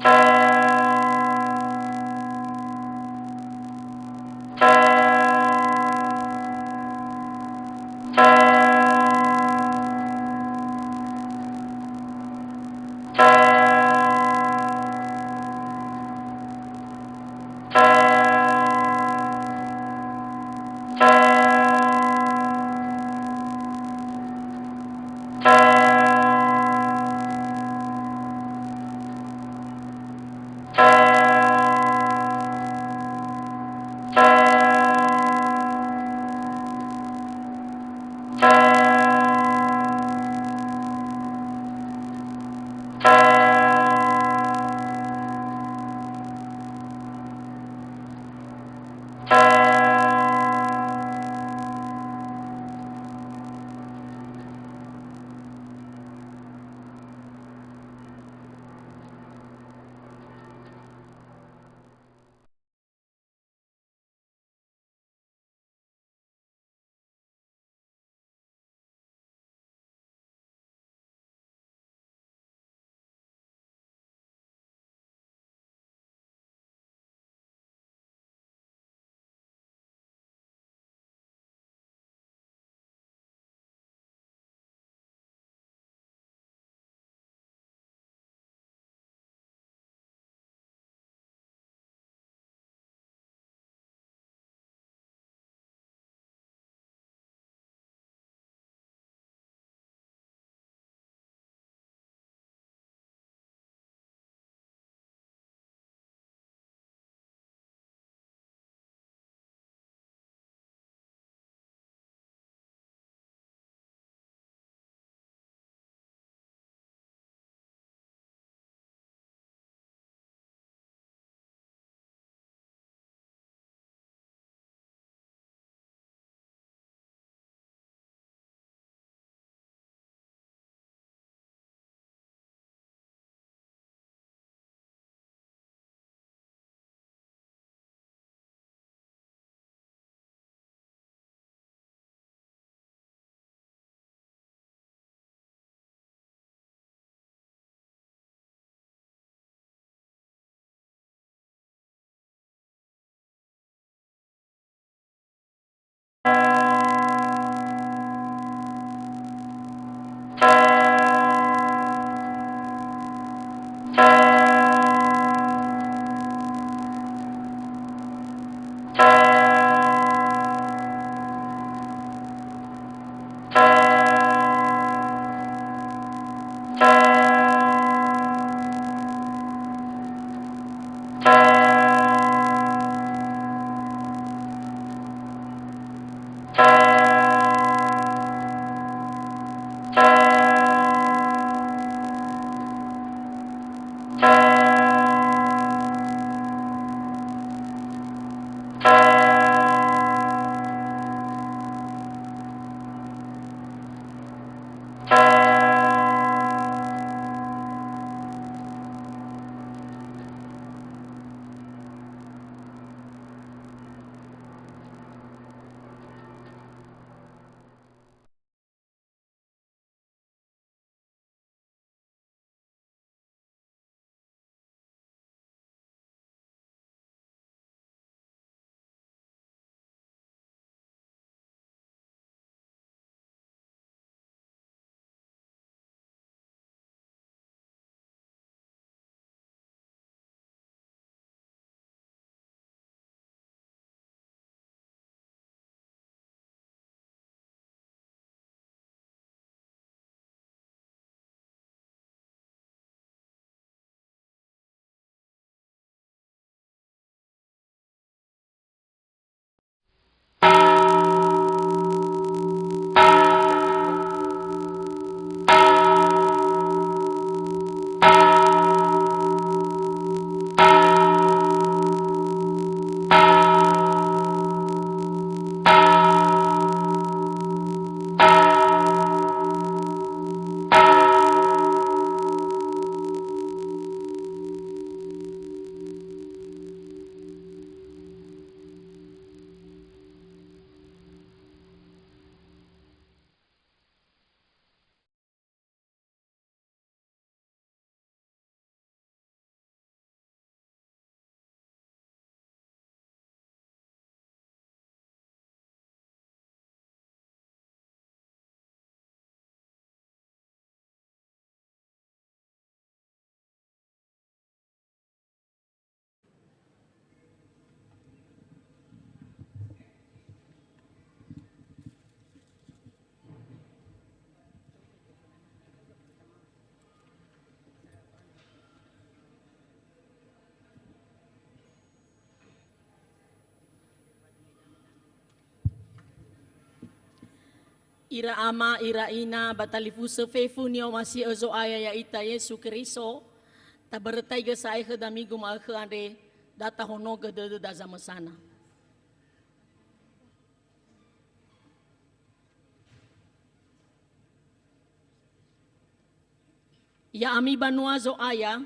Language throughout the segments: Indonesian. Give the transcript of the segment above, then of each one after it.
you Ira ama, ira ina, batalifu sefefu niyo masih ezo aya ya ita Yesu Kristo, tabertai ge sai ke damigu ma ke ande, data hono ge de da zamasana. Ya ami banua zo aya,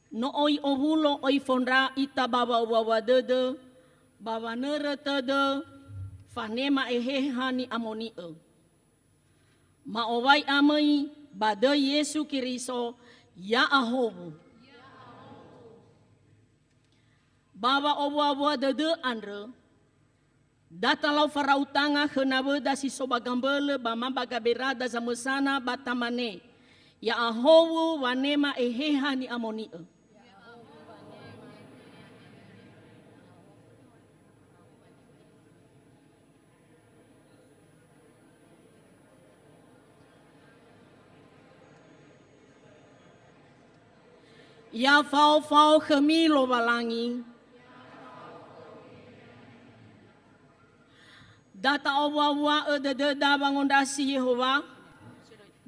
no oi ohulo oi fondra ita baba wawa dede, baba nere tede, fanema ehehani amoni e. Ma owai amai bade Yesu Kristo ya ahobu. Baba owa dede andre, data lau farautanga henawe dasi sobagambele bama bagaberada zamesana batamane. Ya ahowu wanema ehehani amoni e. Ya fau khemi lo balangi. Data owa de da bangondasi Yehova.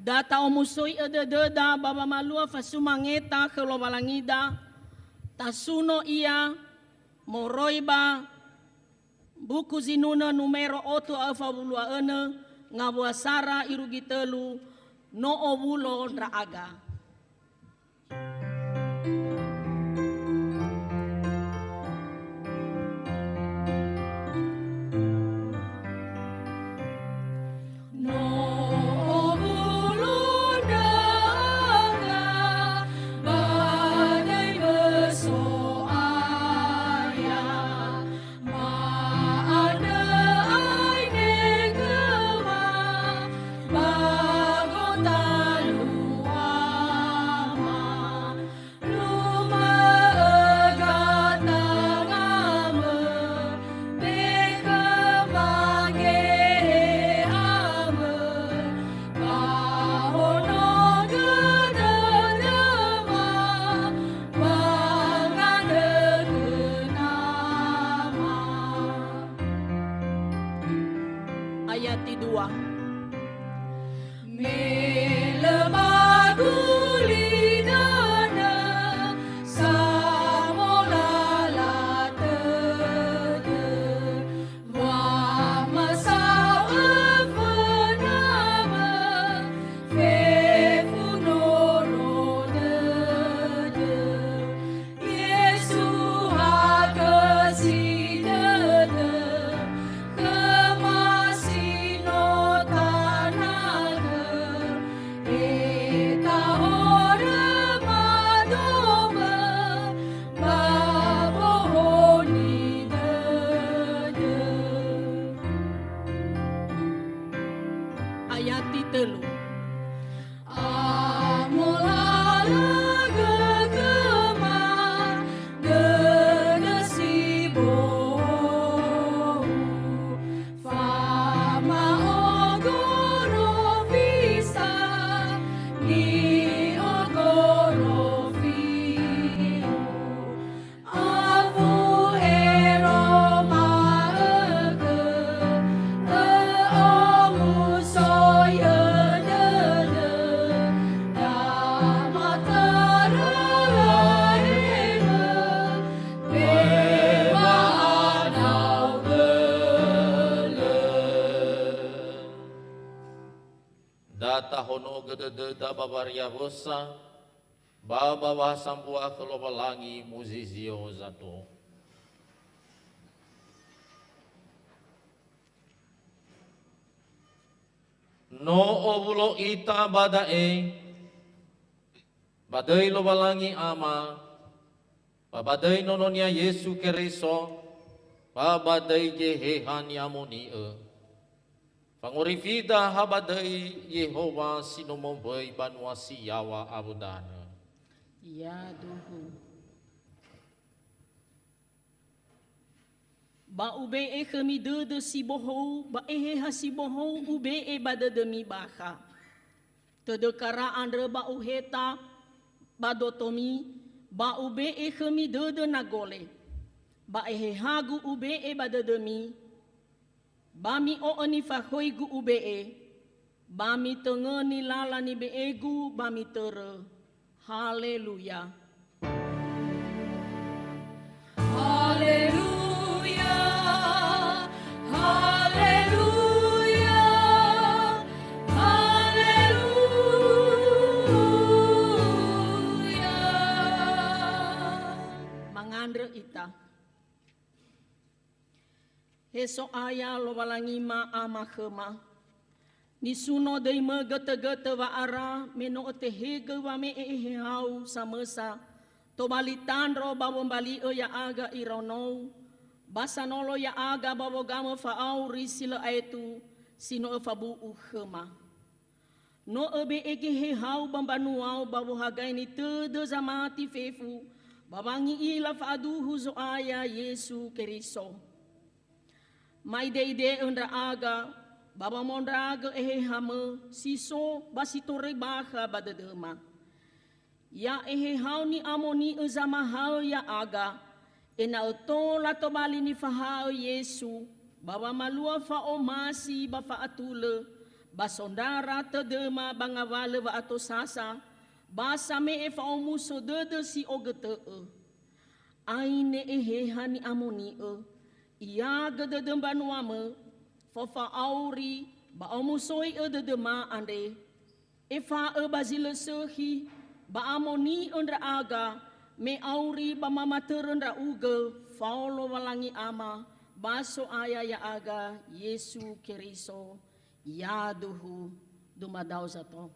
Data omusoi de da baba malua fasumangeta ke lo balangida. Tasuno ia moroiba buku zinuna numero 8 alfa bulua ene ngabuasara irugitelu no obulo draaga. Ayat 2. Ayat 3. Data hono gede da babaria bosa, baba wasampua kelobalangi muzizio zato. No obulo ita badae, badai lobalangi ama, babadai nononya Yesu Kristo, babadai jehehani amoni e. Pangurifida habadai Yehova sinomombai banuasi yawa abudana. Ya duhu. Ba ube e kami de si bohou, ba ehe ha si bohou ube e bada demi baka. Tedekara andre ba uheta, ba dotomi, ba ube e kami de nagole. Ba ehe hagu ube e bada demi, Bami o ni fahoigu ubee, bami tenge ni lala ni beegu, bami tere. Haleluya. Haleluya, haleluya, haleluya. Mangandre ita. Heso aya lo walangima ama khema. Nisuno dei me gete-gete wa ara meno te hege wa me hau samesa. To balitan ro bawo bali ya aga irono. Basanolo ya aga bawo gama faau risila aitu sino fabu khema. No ebe ege he hau bambanuau bawo hagai ni tede zamati fefu. Babangi ila faaduhu zo aya Yesu Keriso. Mai de undra aga, baba mondraga hame, siso basitore baha badadema. Ya hau ni amoni uzama hau ya aga, ena oto lato bali ni fahau Yesu, baba malua fa omasi bafa atule, basondara tedema bangawale wa ato sasa, basa me fa omuso dede si ogete. Aine hani amoni ia gede dembanuame, fofa auri, ba omusoi dema ande, efa bazile sehi, ba amoni undra aga, me auri ba mamaterendra uge, faulo walangi ama, baso aya ya aga, Yesu Keriso, ya duhu, dumadau zato.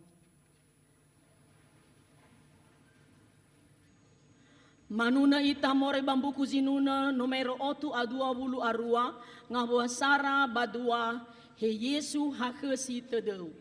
Manuna ita more bambuku zinuna numero 8 a 20 arua ngawa sara badua he Yesu hakesi tedeu.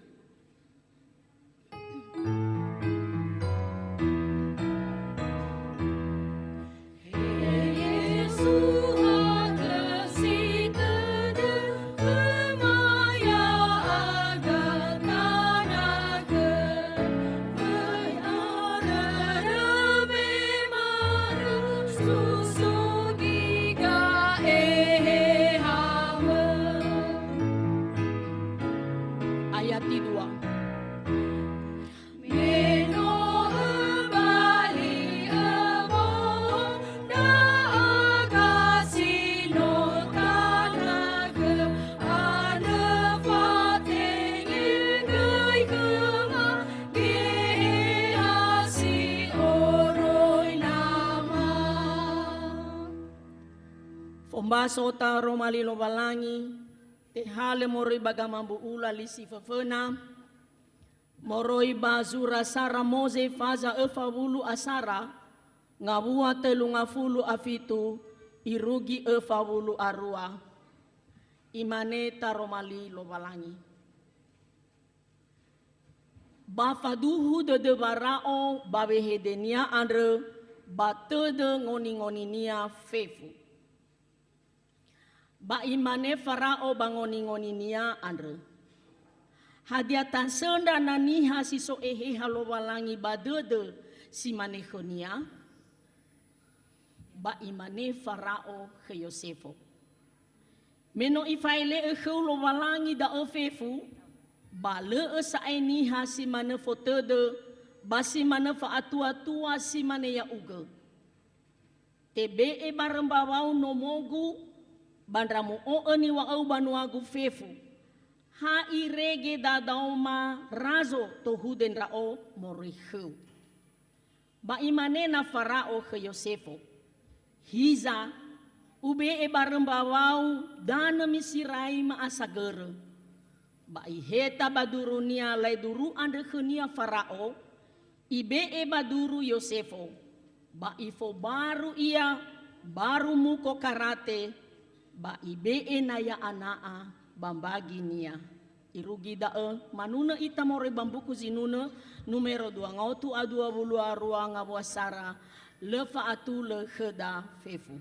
Ombaso ta romali lo balangi, te hale moroi bagamambu ula lisi fafena, moroi bazura sara moze faza efawulu asara, ngawua telu ngafulu afitu, irugi efawulu arua, imane ta romali lo balangi. Bafaduhu de barao babehedenia andre, batede ngoni-ngoninia fefu. Ba imane farao bangoni-ngoni nia andre. Hadiatan senda naniha siso halo walangi badede si manehonia. Ba imane farao ke Yosefo. Meno ifaile lo walangi da ofefu. Ba le sa eniha si mane fotede. Ba si mane fa atua-tua si mane ya uge. Tebe barembawau no mogu. Bandramu o ani wa au banuagu fefu. Ha irege dadauma razo tohuden rao morihu. Ba imane na farao ke Yosefo. Hiza ube barembawau dana misirai maasagere. Ba iheta badurunia lai duru ande khenia farao. Ibe baduru Yosefo. Ba ifo baru ia baru muko karate. Ba ibe na ya anaa bambagi nia. Irugi dae manuna ita more bambuku zinuna numero 2 ngautu a 20 arua ngawasara lefa atu le kheda fefu.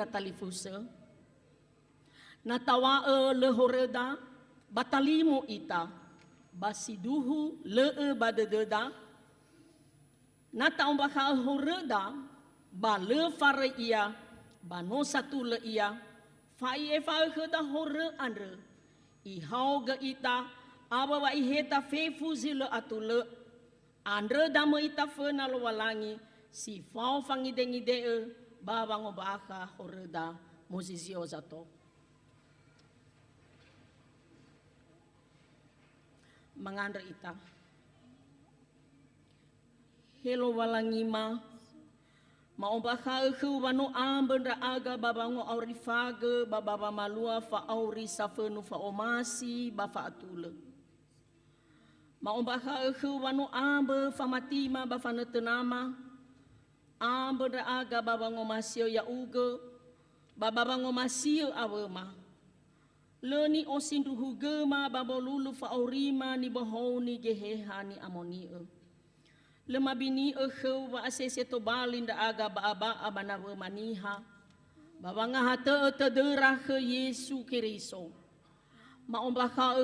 ira talifusa. Natawa le horeda batalimu ita basiduhu le badededa. Nataong baka horeda ba le fare ia ba no satu le ia fai e fa heda hore andre I hauga ita aba wa iheta fefu zile atule andre dama ita fena lo walangi si fau fangi dengi de baba ngobaka horeda mozizio zato mangandre ita hello walangi ma ombaka ke wano ambendra aga babango auri fage bababa malua fa auri safenu fa omasi ba fa atule ma ombaka ke wano ambe fa matima ba fa netenama ambendra aga babango masio ya uge babango masio awema leni osindu hugema babolulu fa aurima ni bohoni geheha ni amoni lemabini wa asese to balinda aga ba abanawe maniha babanga hata tedera ke Yesu Kiriso maombaka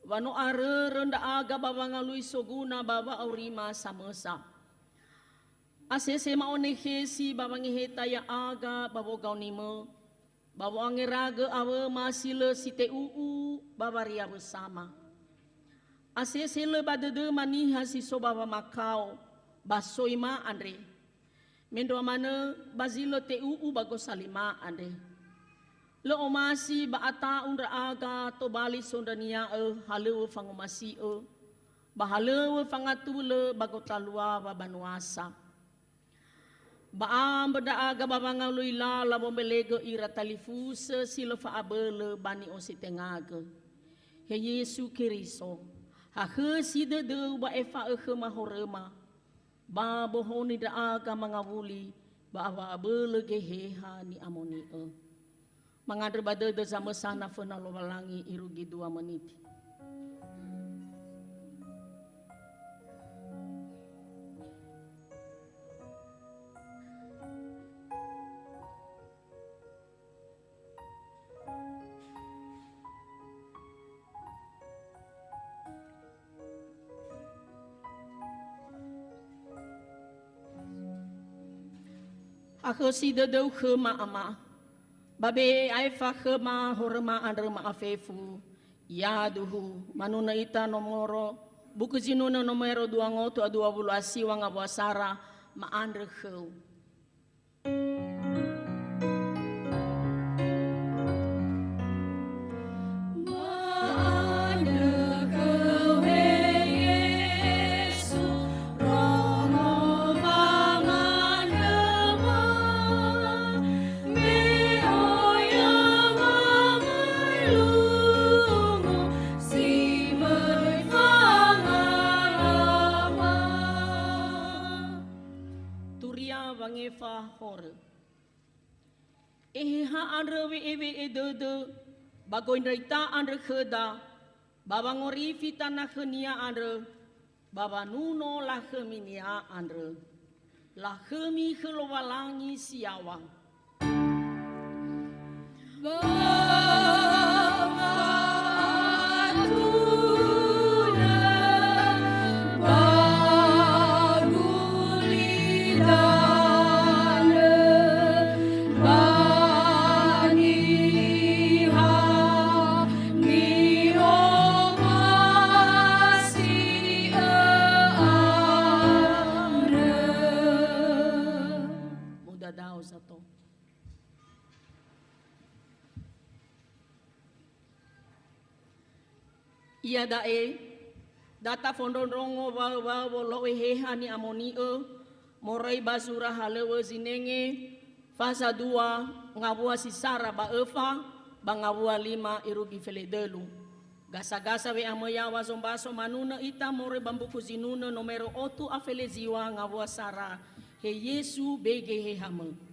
wano are renda aga babanga lui soguna baba aurima samesa asese maone hesi babangi heta ya aga babo gaunimo babo angeraga awe masile site babaria bersama Asese le badede maniha si sobaba makau basoima andre mendo mana bazilo tuu bagosalima andre le omasi baata undra aga to bali sondania halewe fangomasi bahalewe fangatule bagotalua babanuasa baam beda aga babanga luila la bombelego ira talifuse silo fa abele bani ositengaga he Yesu Kiriso Hahe si de ba efa mahorema ba bohoni da aga mangawuli ba awa abele geheha ni amoni mangadre bade de sama sana fena lo walangi irugi 2 menit Aku si dedau khema ama babe aifa khema horma andre ma afefu ya duhu manuna ita nomoro buku jinuna nomero 2 asi wanga wasara ma andre kheu bagoin reita andre kheda baba ngori fitana khenia andre baba nuno la kheminia andre la khemi khlowalangi siawang Ia dae data fondondrongo wa loe heha ni amoni morai basura halewe zinenge fasa 2 ngabua sisara ba efa ba ngabua 5 irugi feledelu gasa-gasa we amoya wazombaso manuna ita more bambuku zinuna nomero 8 afeleziwa ngabua sara he Yesu bege he hame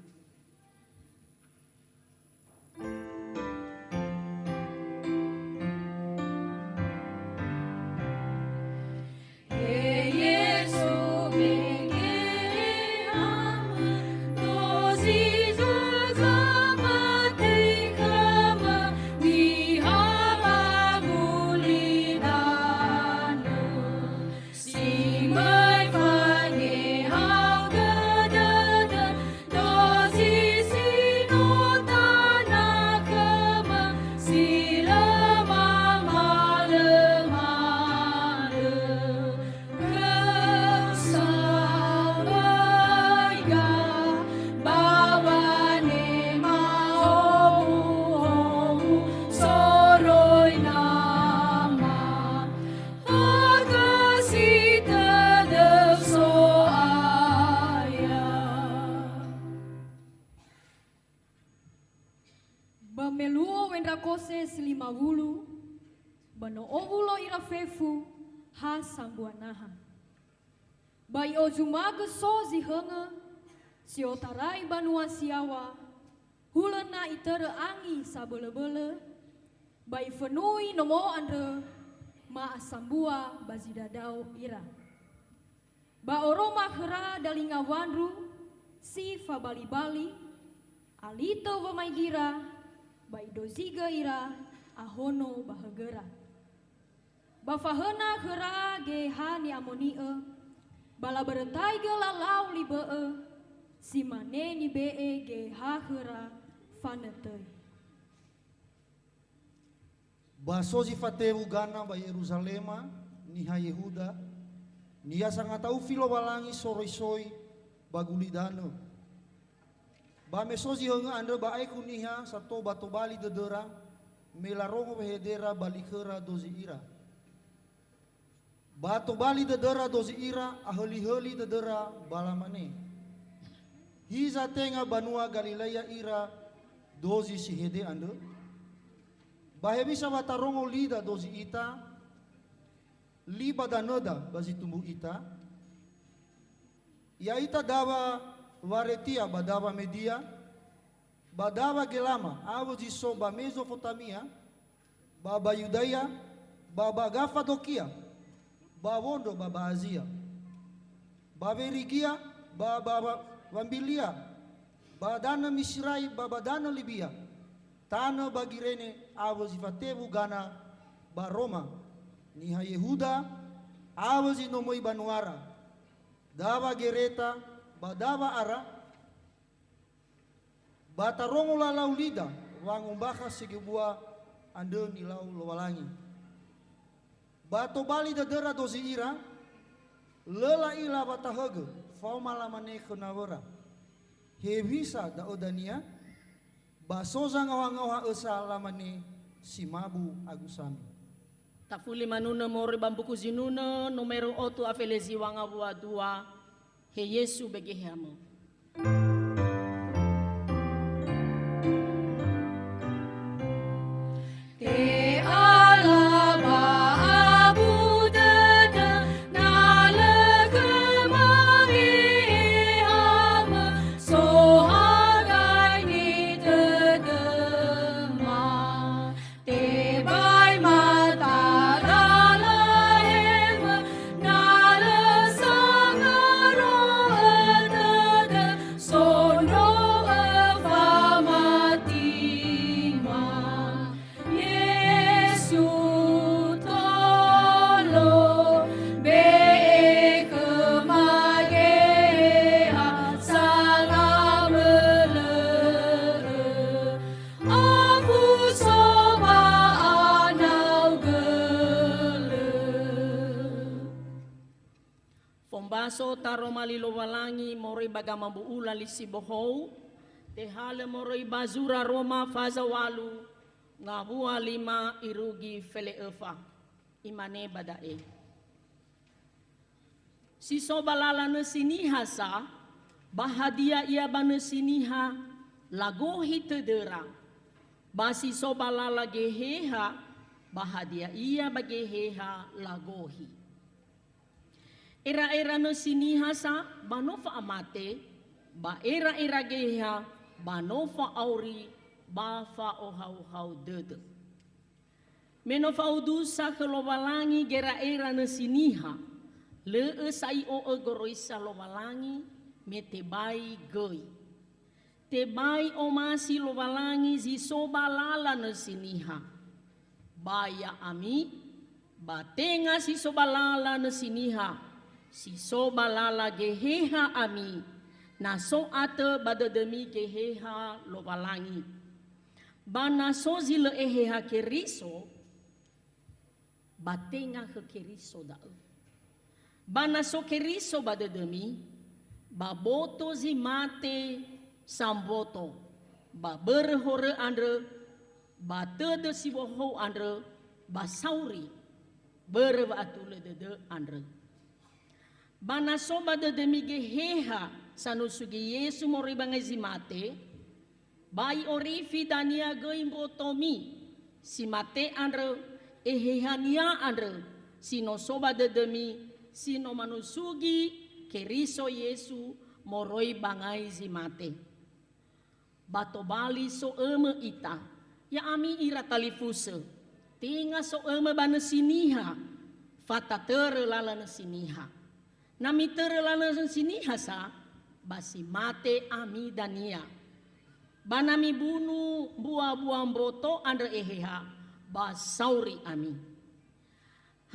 Dozi ke-50 bano ovulo ira fefu ha sambuanaha. Bai ojumaga sozi henga si otarai banua siawa hulana itere angi sabele-bele bai fenui nomo andre ma asambua bazidadau ira. Ba oroma hera dalinga wanru si fabali-bali alito vamaigira bai doziga ira ahono bahagera. Bafahena hera ge hani amonie bala berentai ge lalau libee si mane ni bee ge ha hera fanetei. Basozi fateru gana ba Yerusalema niha Yehuda nia sangatau filo balangi soroi-soi bagulidano. Ba mesozi henga anda ba aiku niha sato bato bali dedera melarongo behedera balikera dozi ira. Bato bali dedera dozi ira aheli-heli dedera balamane. Hiza tenga banua Galilea ira dozi si hede anda. Bahe bisa batarongo lida dozi ita liba danoda bazi tumbuh ita. Ya ita dawa waretia badawa media badawa gelama awoji so ba Mesopotamia baba Yudaya baba Gafadokia bawondo baba Azia baba Rigia baba Wambilia badana Misrai baba dana Libya tanah bagirene awoji fatebu gana ba Roma niha Yehuda awoji nomoi banuara dawa gereta badawa ara batarongo lalau lida wangung bakas segebuah ande nilau lowalangi bato bali dadera dozi ira lela ila batahege fau malamane kenawara hevisa da odania basoza ngawa-ngawa esa lamane simabu agusami. Tafuli manuna mori bambuku zinuna numero 8 afelezi wanga bua 2 he Yesu begehamo. Te alaba abu dada nala kemari hama sohagai ni tedema te bai mata rala hema nala sangaro dada sono afamatima. Yesu tolo be kemageha sangamele aku soba anau gele. Fombaso taro malilo walangi mori bagama buula lisibohou te hale mori bazura Roma faza walu ngabua 5 irugi fele efa imane badae. Si sobalala ne siniha sa bahadia ia bane siniha lagohi tedera basi sobalala geheha bahadia ia bageheha lagohi. Era-era no siniha sa banofa amate ba era-era geha banofa auri bafa ohau-hau dede. Menofa udusa kelowalangi gera-era na siniha le sai o egoroisa lowalangi me tebai goi. Tebai o masi lowalangi zi sobalala na siniha. Baya ami batenga si sobalala na siniha. Si sobalala geheha ami na so ate badademi geheha lowalangi. Bana sozi le eheha keriso batenga ke keriso da. Bana so keriso badademi baboto zi mate samboto ba berhore andre ba tede si boho andre ba sauri berwa atule dede andre. Bana so badademi geheha sanusugi Yesu mori bangai zi mate bai orifi dania goimbotomi si mate andre ehehania andre sino soba dedemi sino manusugi keriso Yesu moroi bangai si mate. Bato bali so eme ita ya ami ira talifuse tinga so eme bana siniha fata tere lala siniha nami tere lala siniha sa basi mate ami dania banami bunu buah-buah broto andre eheha basauri ami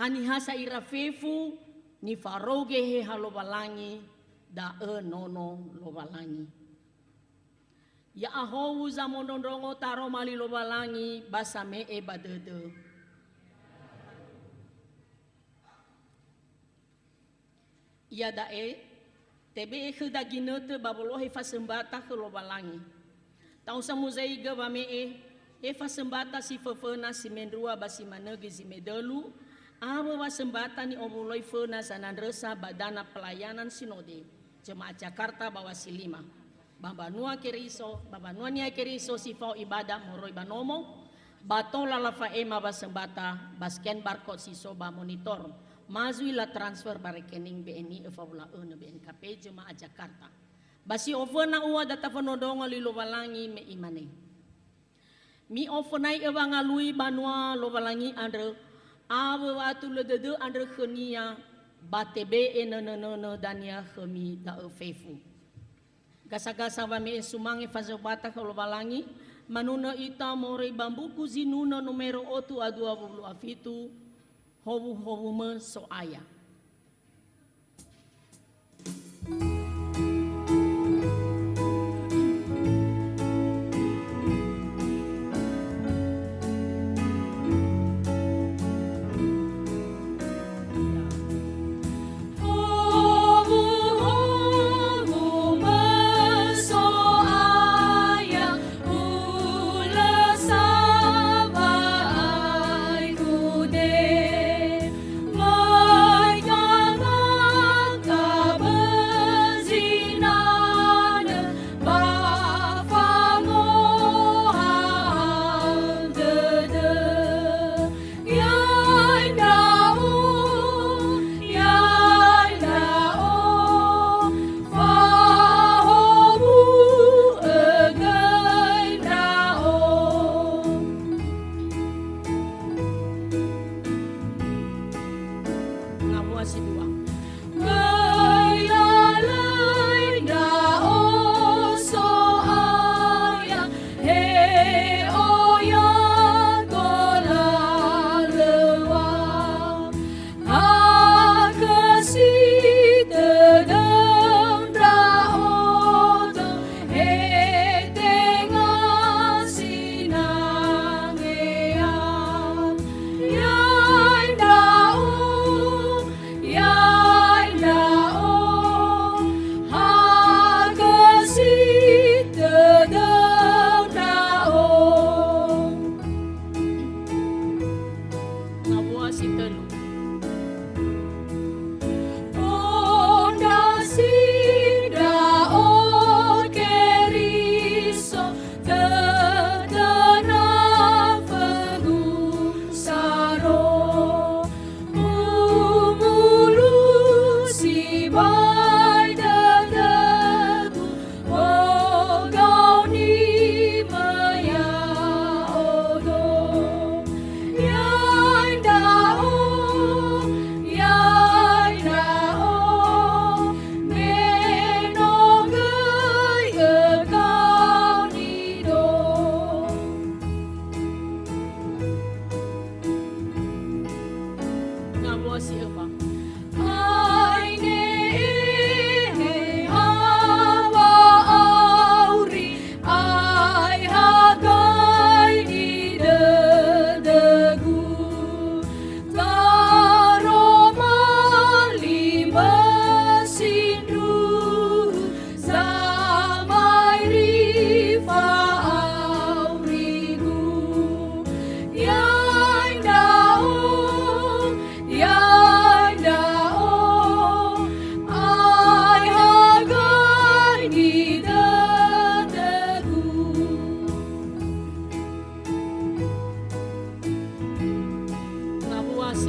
hani hasa ira fefu ni faroge heha lobalangi da nono lobalangi ya ahou za mondondongo taro mali lobalangi basa me e badede ya dae tebe e da ginote babolo he fasembata ke lobalangi tau sa musei ga bame e fasembata si fefena si mendrua basi manege si medelu aba wasembata ni omuloi fena sanandresa badana pelayanan sinode jemaat Jakarta Bawasi 5 Babanua keriso, babanua nia keriso si fau ibadah moroi banomo, bato lalafa ema basembata, basken barcode si soba monitor, mazui la transfer barekening BNI efaula na BNKP jemaat Jakarta. Basi ofena ua data fenodongo li lobalangi me imane. Mi ofenai ewa ngalui banua lobalangi andre, awe watu ledede andre khenia, batebe enenenene dania khemi da efefu. Gasa-gasa bami sumangi fazobata kalau balangi manuna ita morei bambu kuzinuna numero otu adua bulu afitu hobu me so aya.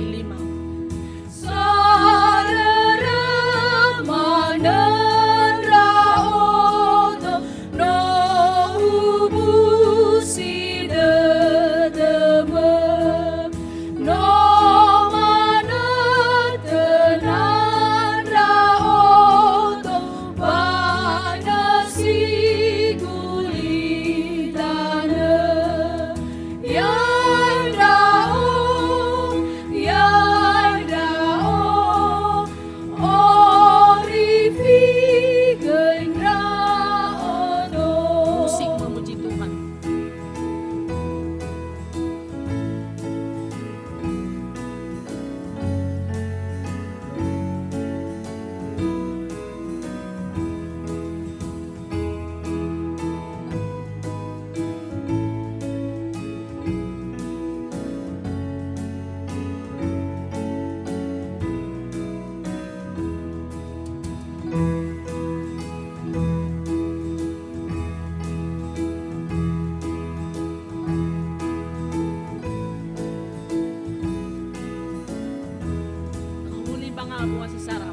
5. Musik memuji Tuhan. Huli banga buwa si Sarah.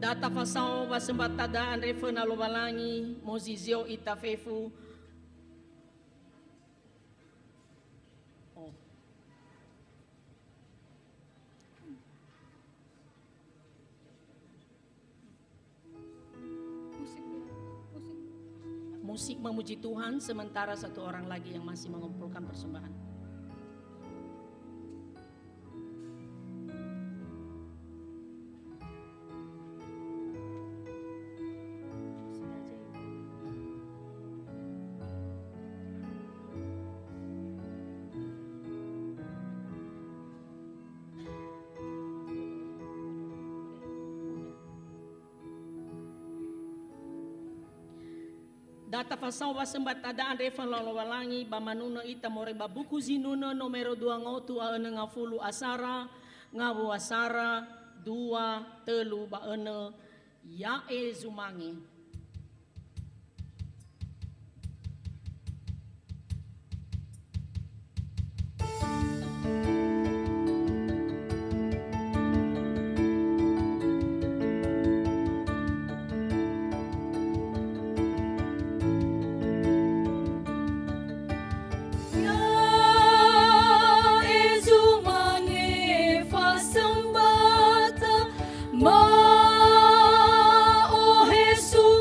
Data fasao wasembatada andre fena lobalangi mozizio itafefu. Oh. Musik memuji Tuhan sementara satu orang lagi yang masih mengumpulkan persembahan. Data fasau wasembatada andre falolowalangi bamanuna ita more babuku zinuna nomero 2 ngotu aene ngafulu asara ngawu asara 2 telu baene yae zumangi. Ma, oh Jesus.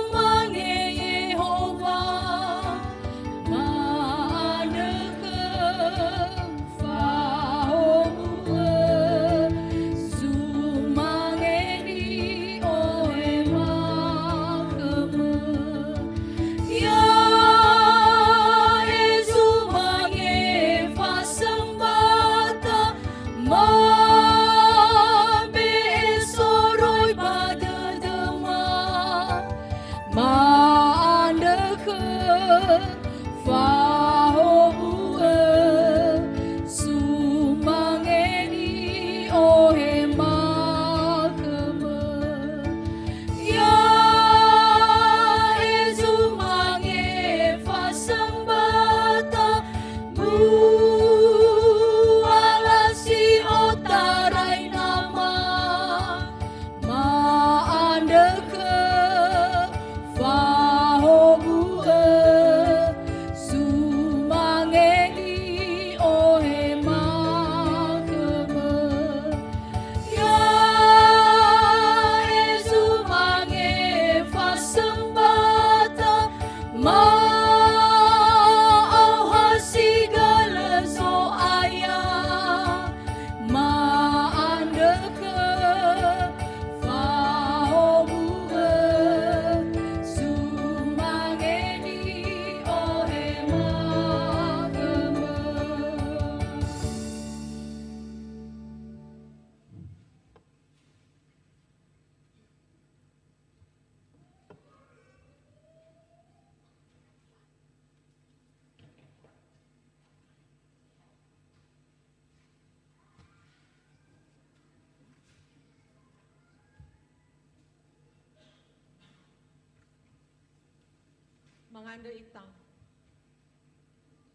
manganda ita.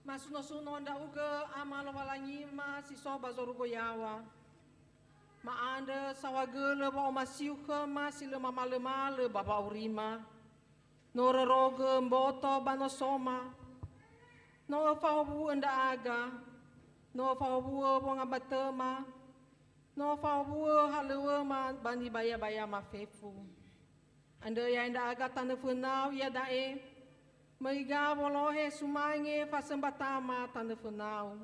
Masuno-suno nda uga amalo walangi ma si soba zorugo yawa. Maanda sawagele ba omasiuke ma si le mamale-male baba urima. Nora roge mboto bano soma. No fawu enda aga. No fawu bonga batema. No fawu halewe ma bani baya-baya ma fefu. Anda ya enda aga tanda funau ya dae. Maiga bolohe sumange fasembatama tanda funau.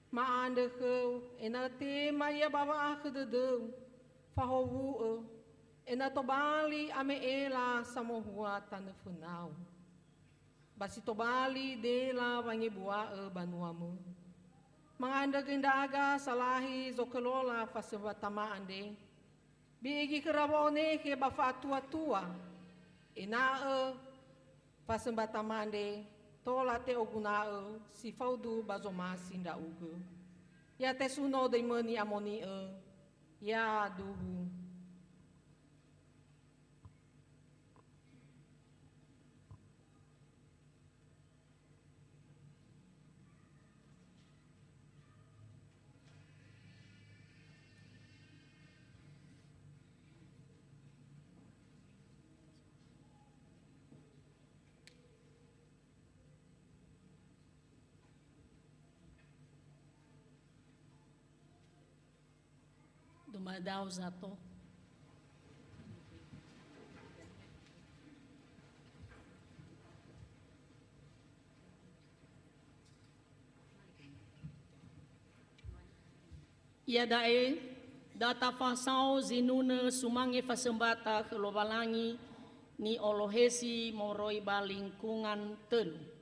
Maanda ke ena te maya baba akhedeu. Fawu ena tobali ame ela samohua tanda funau. Basi tobali dela wangi bua banuamu. Manganda gendaga salahi zokelola fasebatama ande. Bigi kerabone ke bafa tua-tua. Ena fasebatama ande. Tola te oguna si faudu bazomasi nda uge. Ya te suno de mani amoni ya duhu. Dumadaw za to. Ia dae data fasau zinuna sumange fasembata kelobalangi ni olohesi moroi balingkungan telu.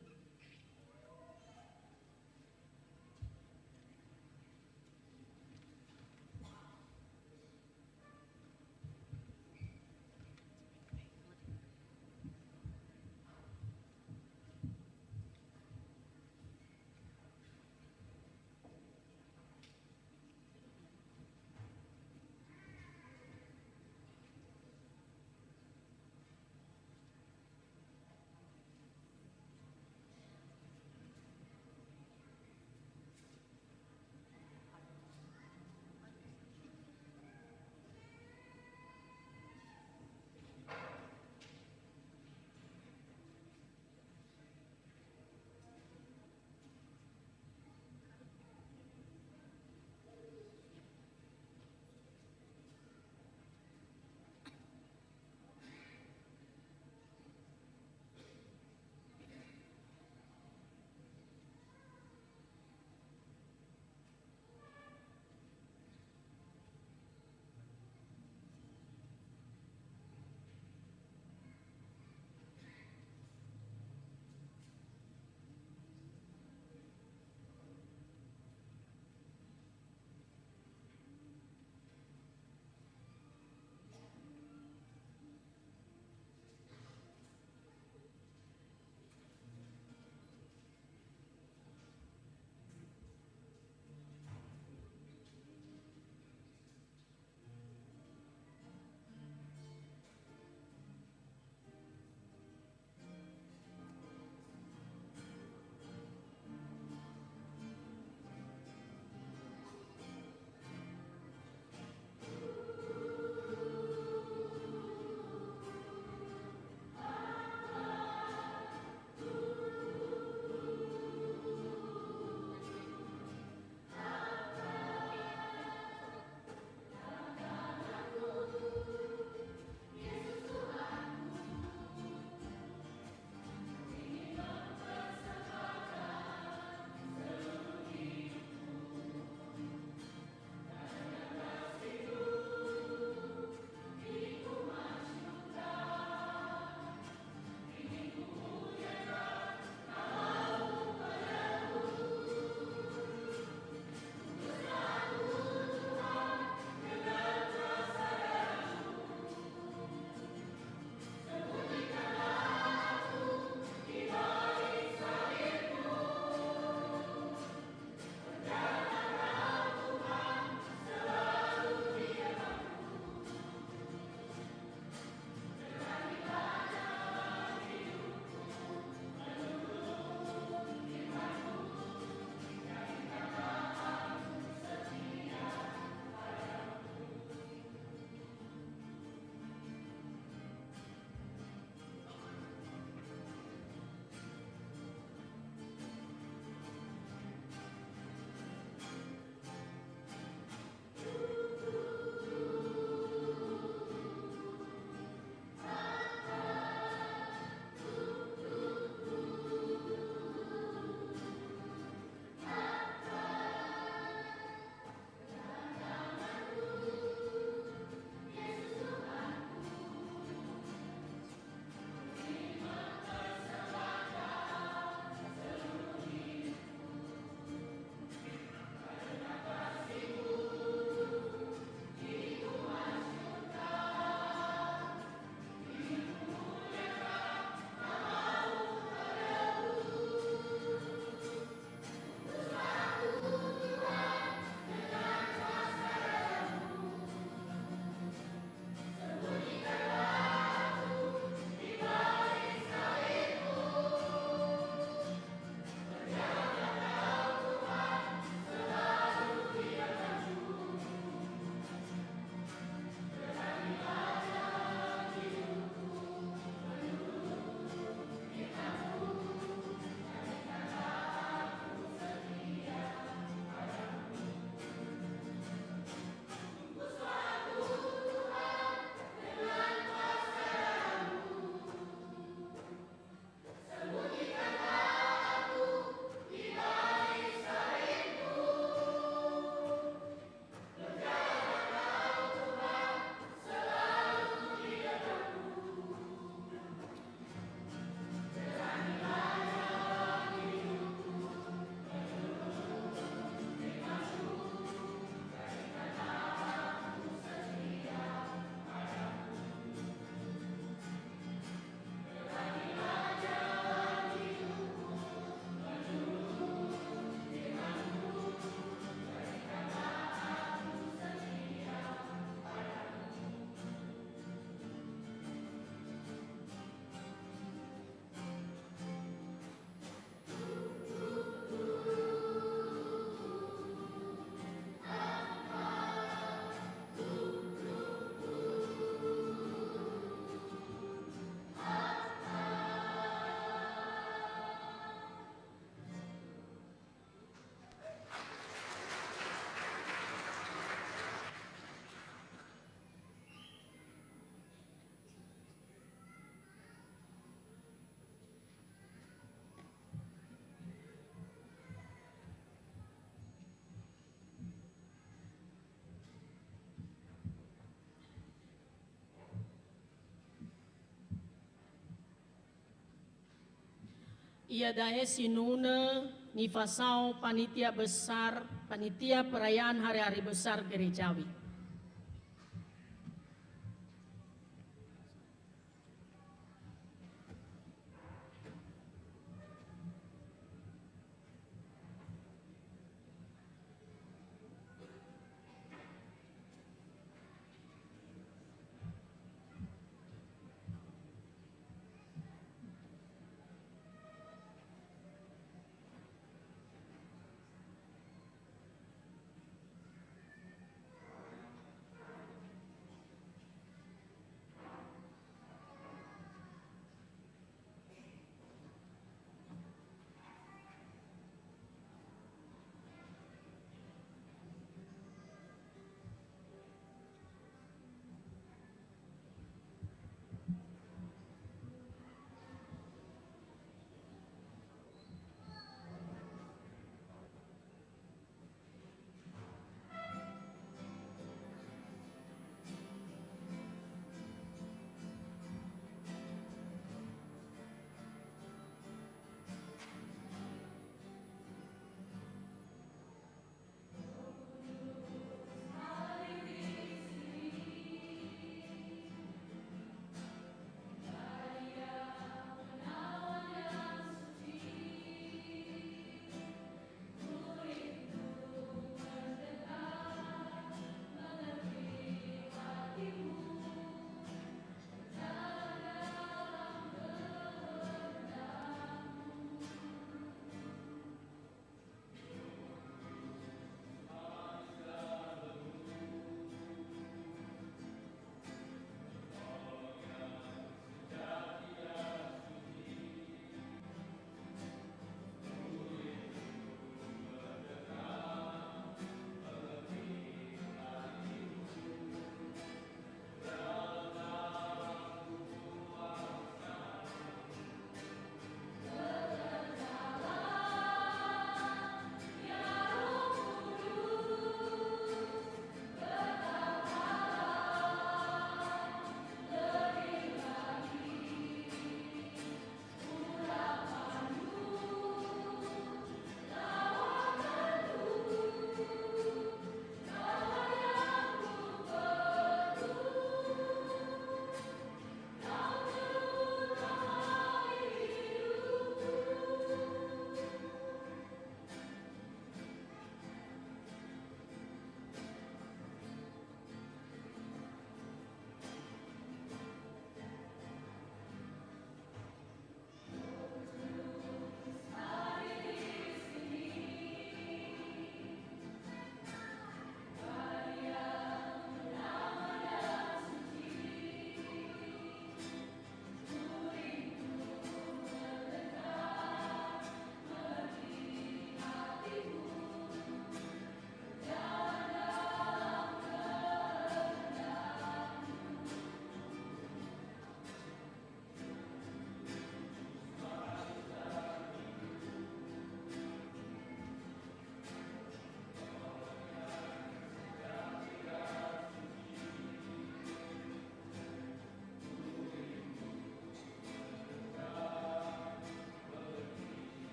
Ia dahe sinuna ni fasau panitia besar, panitia perayaan hari-hari besar gerejawi.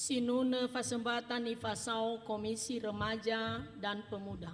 Sinune Fasembatan Ifasau Komisi Remaja dan Pemuda.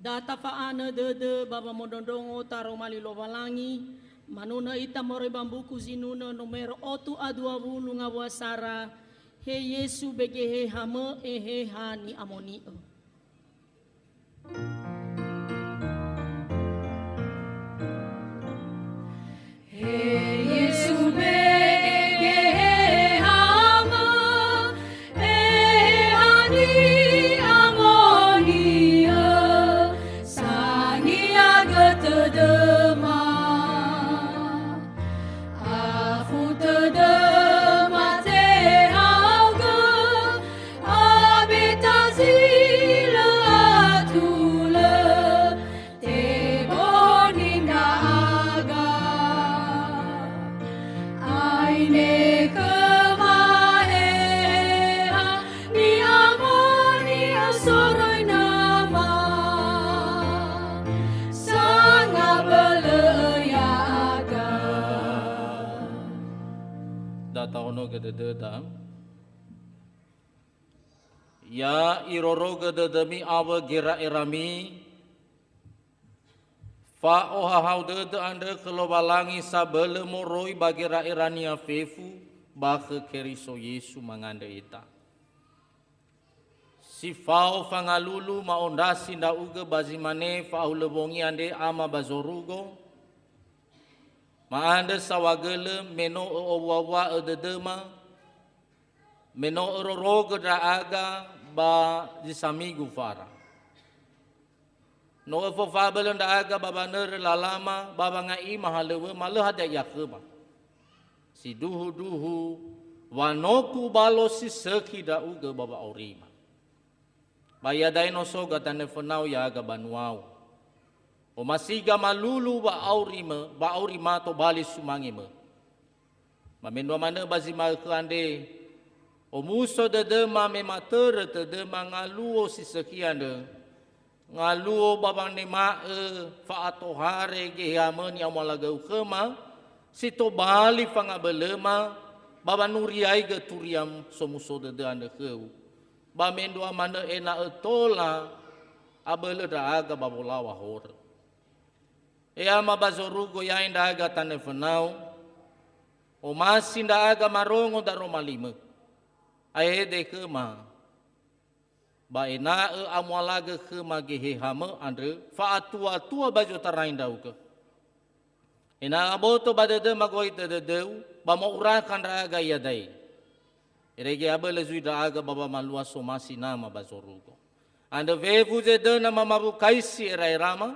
Data faana dede baba modondongo taro malilo walangi. Manuna ita more bambuku zinuna numero 8 a 20 ngawasara. He Yesu bege he hame he hani amoni. Yesu bege hama hani amonia sangia getedema afu tedema te hauge abitazile atule te boninda aga aine kemaheha ni amonia soroi nama sanga beleyaga Data ono gedededa. Ya iroro gededemi awa gira erami. Fa oha hau dede anda kelobalangi sabele moroi bagi rairania fefu bahe keriso Yesu manganda ita. Si fao fangalulu maondasi nda uge bazimane fa lebongi ande ama bazorugo. Maanda sawagele meno owawa ededema. Meno ororo gedaaga ba jisamigu fara. No fo fabelen da aga baba ner lalama baba ngai mahalewe malah ada yakema. Si duhu wanoku balo si seki da uga baba orima. Baya daino soga tane fenau ya aga banuau. O masiga malulu ba aurima to bali sumangime. Mamendo mana bazima kande. O muso de dema me mater te dema ngaluo si sekiande. Ngaluo babang nema fa atohare ge amani amalaga ukema sito bali fanga belema baba nuriai ge turiam somuso de ande keu ba mendo amana ena etola abele da aga babola wahor e ama bazorugo ya inda aga tane fenau o masinda aga marongo da romalima ae de kema ba ena amwalaga ke mage hama andre fa atua baju tarain dauke ena aboto badede magoi tedeu ba mo urakan raga yadai erege abele zuida aga baba malua somasi nama bazorugo ande vevu zede nama mabu kaisi erai rama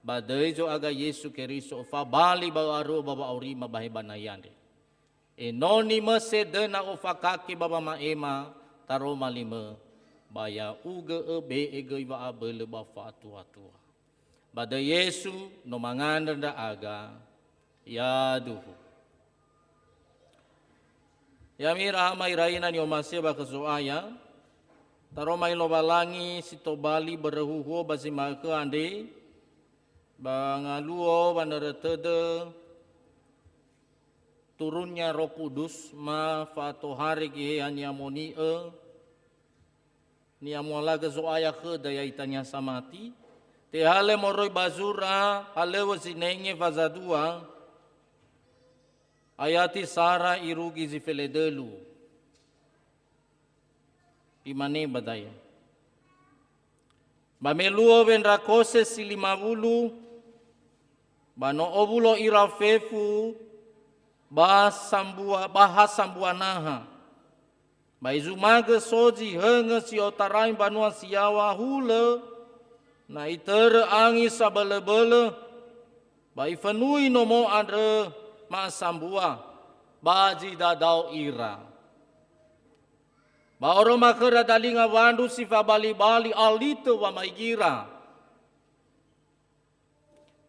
badai jo aga Yesu keriso fa bali ba aro baba aurima bahebana yande enoni mesede na ofakaki baba maema taro malima baya uga be ege iwa abele ba fatua tua. Bada Yesu no manganda da aga ya duhu. Ya mira mai raina ni omase ba kesoaya. Taro mai lo balangi sito bali berehuho basi make ande. Ba ngaluo baneretede turunnya Roh Kudus ma fatohari ki anyamoni ni amwalaga zoaya ke daya itanya samati te hale moroi bazura hale wasinenge fazadua ayati sara irugi zifeledelu imane badaya bameluo benrakose silimabulu bano obulo irafefu bahasambua Baizumaga soji henga si otarain banua siawa hule na itere angi sabele-bele bai fenui nomo andre masambua baji dadau ira ba oro makera dalinga wandu sifa bali-bali alite wa maigira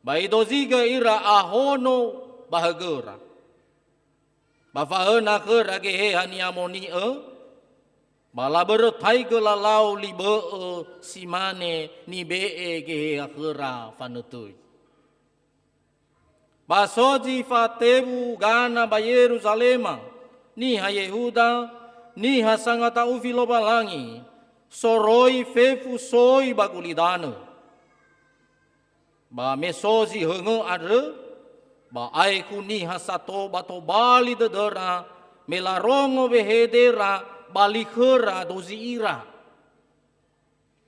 bai doziga ira ahono bahagera bafaena kera gehe haniamoni bala beretai ke lalau libe simane ni be ge akhira fanutui. Basoji fatebu gana ba Yerusalema ni ha Yehuda ni ha sangata ufi lobalangi soroi fefu soi bagulidana. ba mesozi henge ada ba ai kuni hasato bato bali dedera melarongo behedera bali khera dozi ira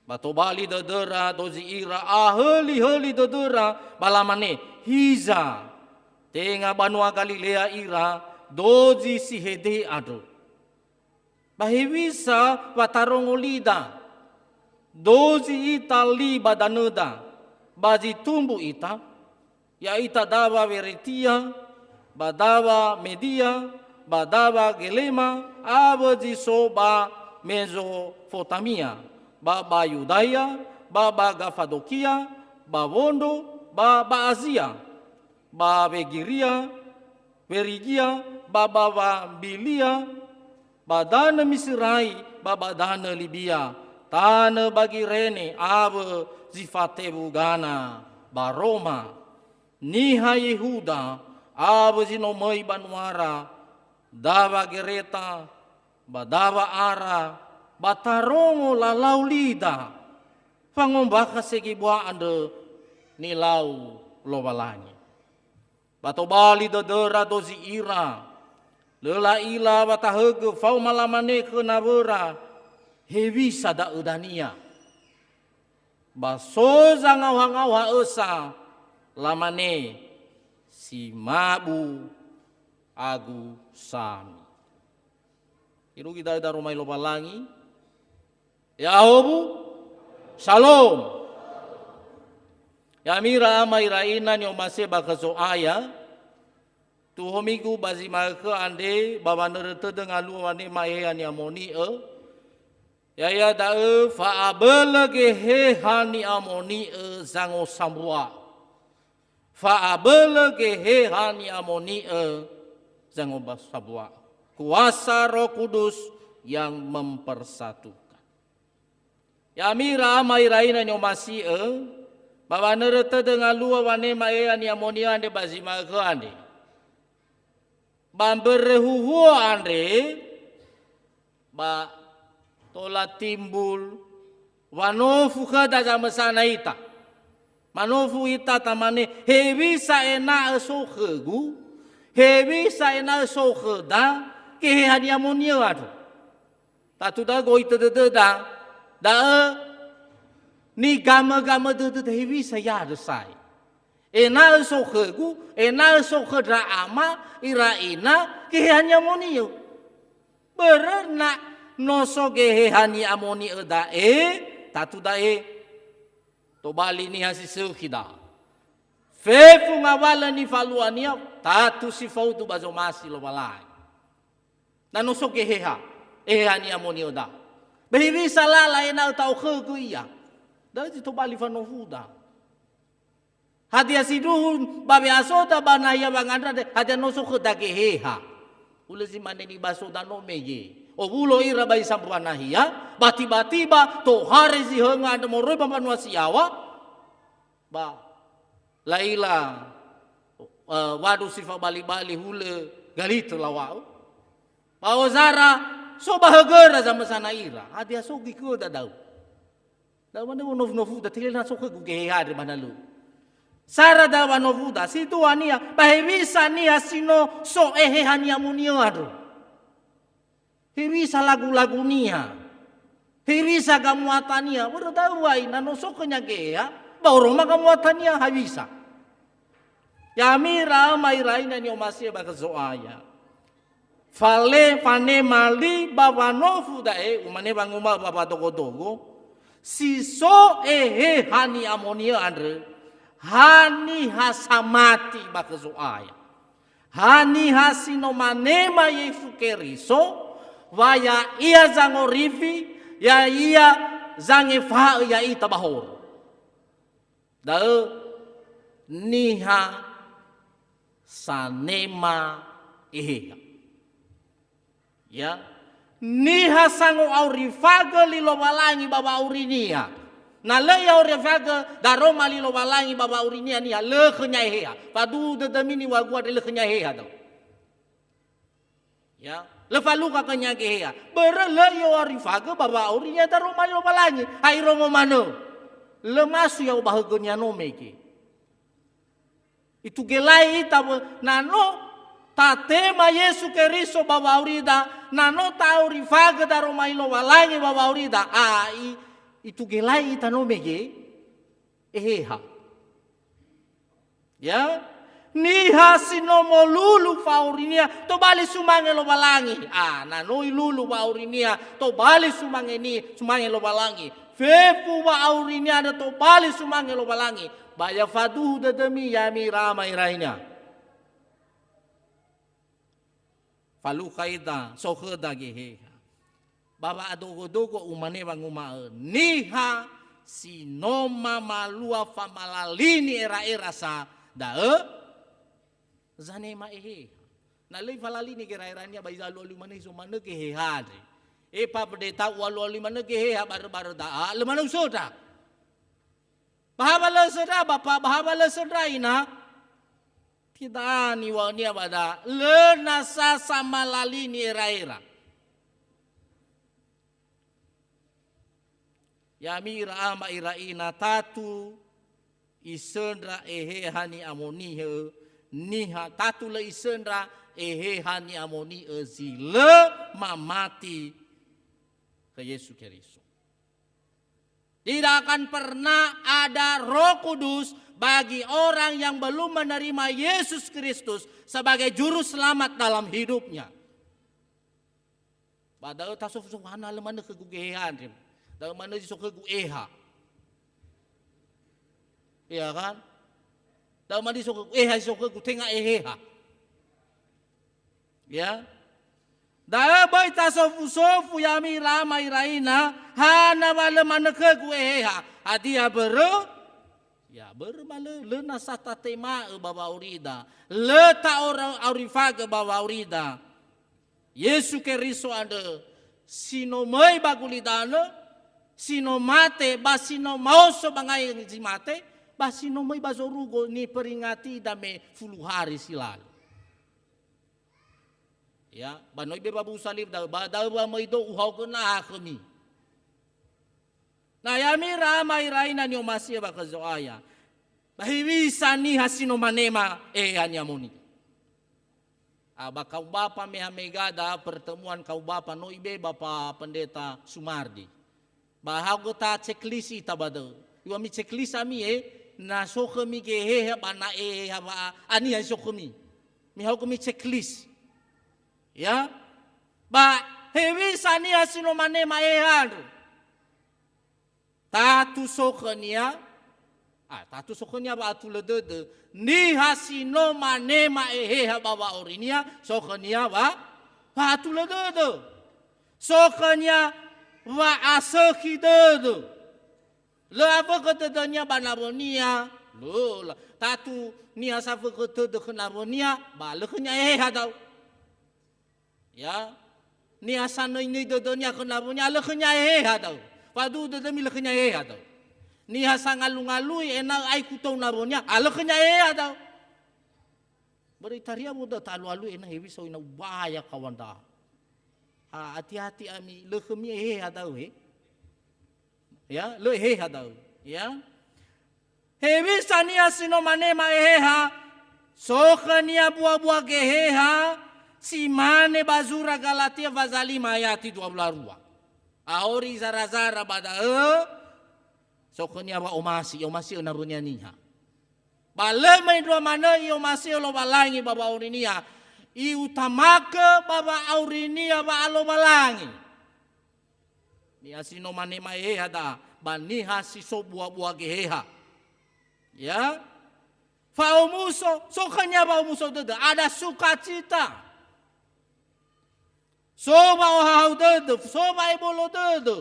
bato bali dedera dozi ira aheli dedera balamane hiza tenga banua Galilea ira dozi sihede ado bahewisa watarongo lida dozi ita li badaneda bazi tumbu ita ya ita dawa veritia badawa media badawa gelema abazi soba Mesopotamia baba Yudaya baba Gafadokia bawondo baba Asia baba Giria Verigia baba Bambilia badana Misirai baba dana Libya tanah bagi Rene aba zifate bugana baroma niha Yehuda aba zinomai Banuara dawa Gereta badawa Ara batarongo lalau lida pangombaka segi buah ande nilau lobalanya bato bali dedera dozi ira lela ila batahege fau malamane ke nabera hewi sada udania baso zangawa esa lamane si mabu agu sami iru kita da rumai lobalangi ya hobu shalom ya mira amaira ina ni omase bakaso aya tu homigu bazi malke ande babanere dengan lu wane mae ani amoni ya da fa abelage he hani amoni zango sambua fa abelage he hani amoni zango basabua kuasa Roh Kudus yang mempersatukan ya mira amaira ina ni omasi babanere dengan lu wane mae ani amoni ande bazi malke ande bamberehuhu ande ba tola timbul wanofu kada sama sana ita manofu ita tamane hewi sa ena so khegu hewi sa ena so kheda ke hania monio adu tatu da goi te da ni gama de hewi sa ya de sai ena so khegu ena so khedra ama ira ina ke hanya monio berena noso gehe hani amoni eda tatu da to bali ni hasi sukida fefu ngawala ni faluania tatu si fautu bazomasi lo balai na noso gehe ha hani amoni eda behiwi salala ena tau khegu iya da to bali fanofuda hadia siduhun babe asota banaya bangandra hadia noso kheda gehe ha ulezi maneni basoda no meye obulo ira bai sampuana hiya bati-batiba to hari si henga ande moroi pamanua siawa ba laila wadu sifa bali-bali hule galito lawau ba ozara so bahagera sama sana ira adia so giku dadau da mana nofu da tilena so ke ge ha de manalu sara da wanofu da situ ania bahimisa nia sino so hania munio adu hirisa lagu-lagu nia hirisa kamuatania baru tahu wai nanosoknya gea baru mah kamuatania habisa ya mira mairaina ni omasie bakazoaya fale fane mali babanofu da umane banguma baba dogo siso hani amonia andre hani hasamati bakazoaya hani hasino manema Yesu Keriso waya ia zango rivi ya ia zange fa ya ita bahor da niha sanema ya niha sango aurifaga lilo balangi baba aurinia na le ya aurifaga daro malilo balangi baba aurinia nia le khnya hea padu de mini wagua de le khnya hea do ya lefalu kakanya geha berele yo arifaga baba aurinya daro malilo balangi hai romo mano lemasu ya bahagenya no meke Itu gelai ita nano tatema Yesu Keriso baba urida nano tauri faga daro mailo walangi baba urida itu gelai ita no mege eha ya niha sinomo lulu faurinia to bali sumange lo balangi nano lulu faurinia to bali sumange ni sumange lo balangi fefu wa aurinia to bali sumange lo balangi baya faduhu dadami yami rama irainya falu kaida sohda gehe baba adogo-dogo umane banguma niha sinoma malua famalalini era-era sa dae zanema ehe na lei falalini gera-eranya bai zalu limane sumane gehe hade pa pendeta walu limane gehe bar-bar da lemana usoda bahabala sedra bapa bahabala sedra ina kita ni wania pada lenasa sama lali ni era-era. Yamira ama iraina tatu isendra ehe hani amoni he niha tatu le isendra ehe hani amoni zile mamati ke Yesus Kristus. Tidak akan pernah ada Roh Kudus bagi orang yang belum menerima Yesus Kristus sebagai juru selamat dalam hidupnya. Padahal tasawuf hana lemana kegugehan, dalam mana disok kegueha, iya kan? Dalam mana disok kegueha disok kegutenga eheha, ya. Dalam bayi tasawuf yami ramai raina hana lemana kegueha, adia bero. Ya bermale lena sata tema baba urida leta orang aurifaga baba urida Yesu Keriso ande sino mai bagulidana sino mate basino mauso bangai mate basino mai bazorugo ni peringati dame 10 hari silalu ya banoi be babu salib da ba mai do uhau kena kami na yami ramai raina ni omasia bakazoaya bahibisa ni hasino manema anyamoni kau bapa mehamegada pertemuan kau bapa noibe bapa pendeta Sumardi bahago ta checklist itabado iwami checklist ami na sokemi ke bana ba ani sokemi mi hago mi checklist ya ba hebisa ni hasino manema tatu sokenia tatu sokenia ba atulede ni hasino manema baba orinia sokenia ba atulede sokenia wa asokidede le avokotedenya banabonia lo tatu ni asavokotede kenabonia ba le kenya hadau ya ni asano ini dodonya kenabonia le kenya hadau padu dedemi le kenya hadau ni hasang alung-alui enak ai kutau naronya ala kenya ada beritaria muda talu-alu enak hebi so ina bahaya kawanda hati-hati ami le kemi ada ya le ada ya hebi sania sino mane maeha sokania buah-buah geheha si mane bazura Galatia vazali mayati 22 aori zara-zara bada sokoni aba omasi narunya niha bale mai dua mana omasi lo balangi baba aurinia i utamake baba aurinia ba alo balangi ni asino mane mai hada bani hasi so buah-buah geheha ya fa umuso sokoni aba umuso ada sukacita soba ohau dedo soba ibolo dedo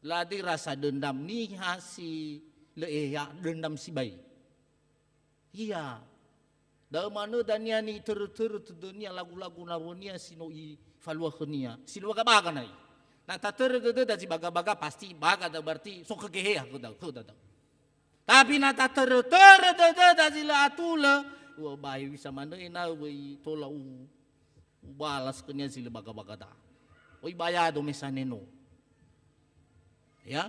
ladi rasa dendam ni hasi leeya dendam si bayi iya da mana dania ni ter dunia lagu-lagu naronia sino i falua khania sino baga nai na ta ter da si baga pasti baga da berarti so kegehe aku da tapi na ta ter da si la atula wa bayi bisa mana ina we tola balas kenya si baga da oi bayado mesaneno ya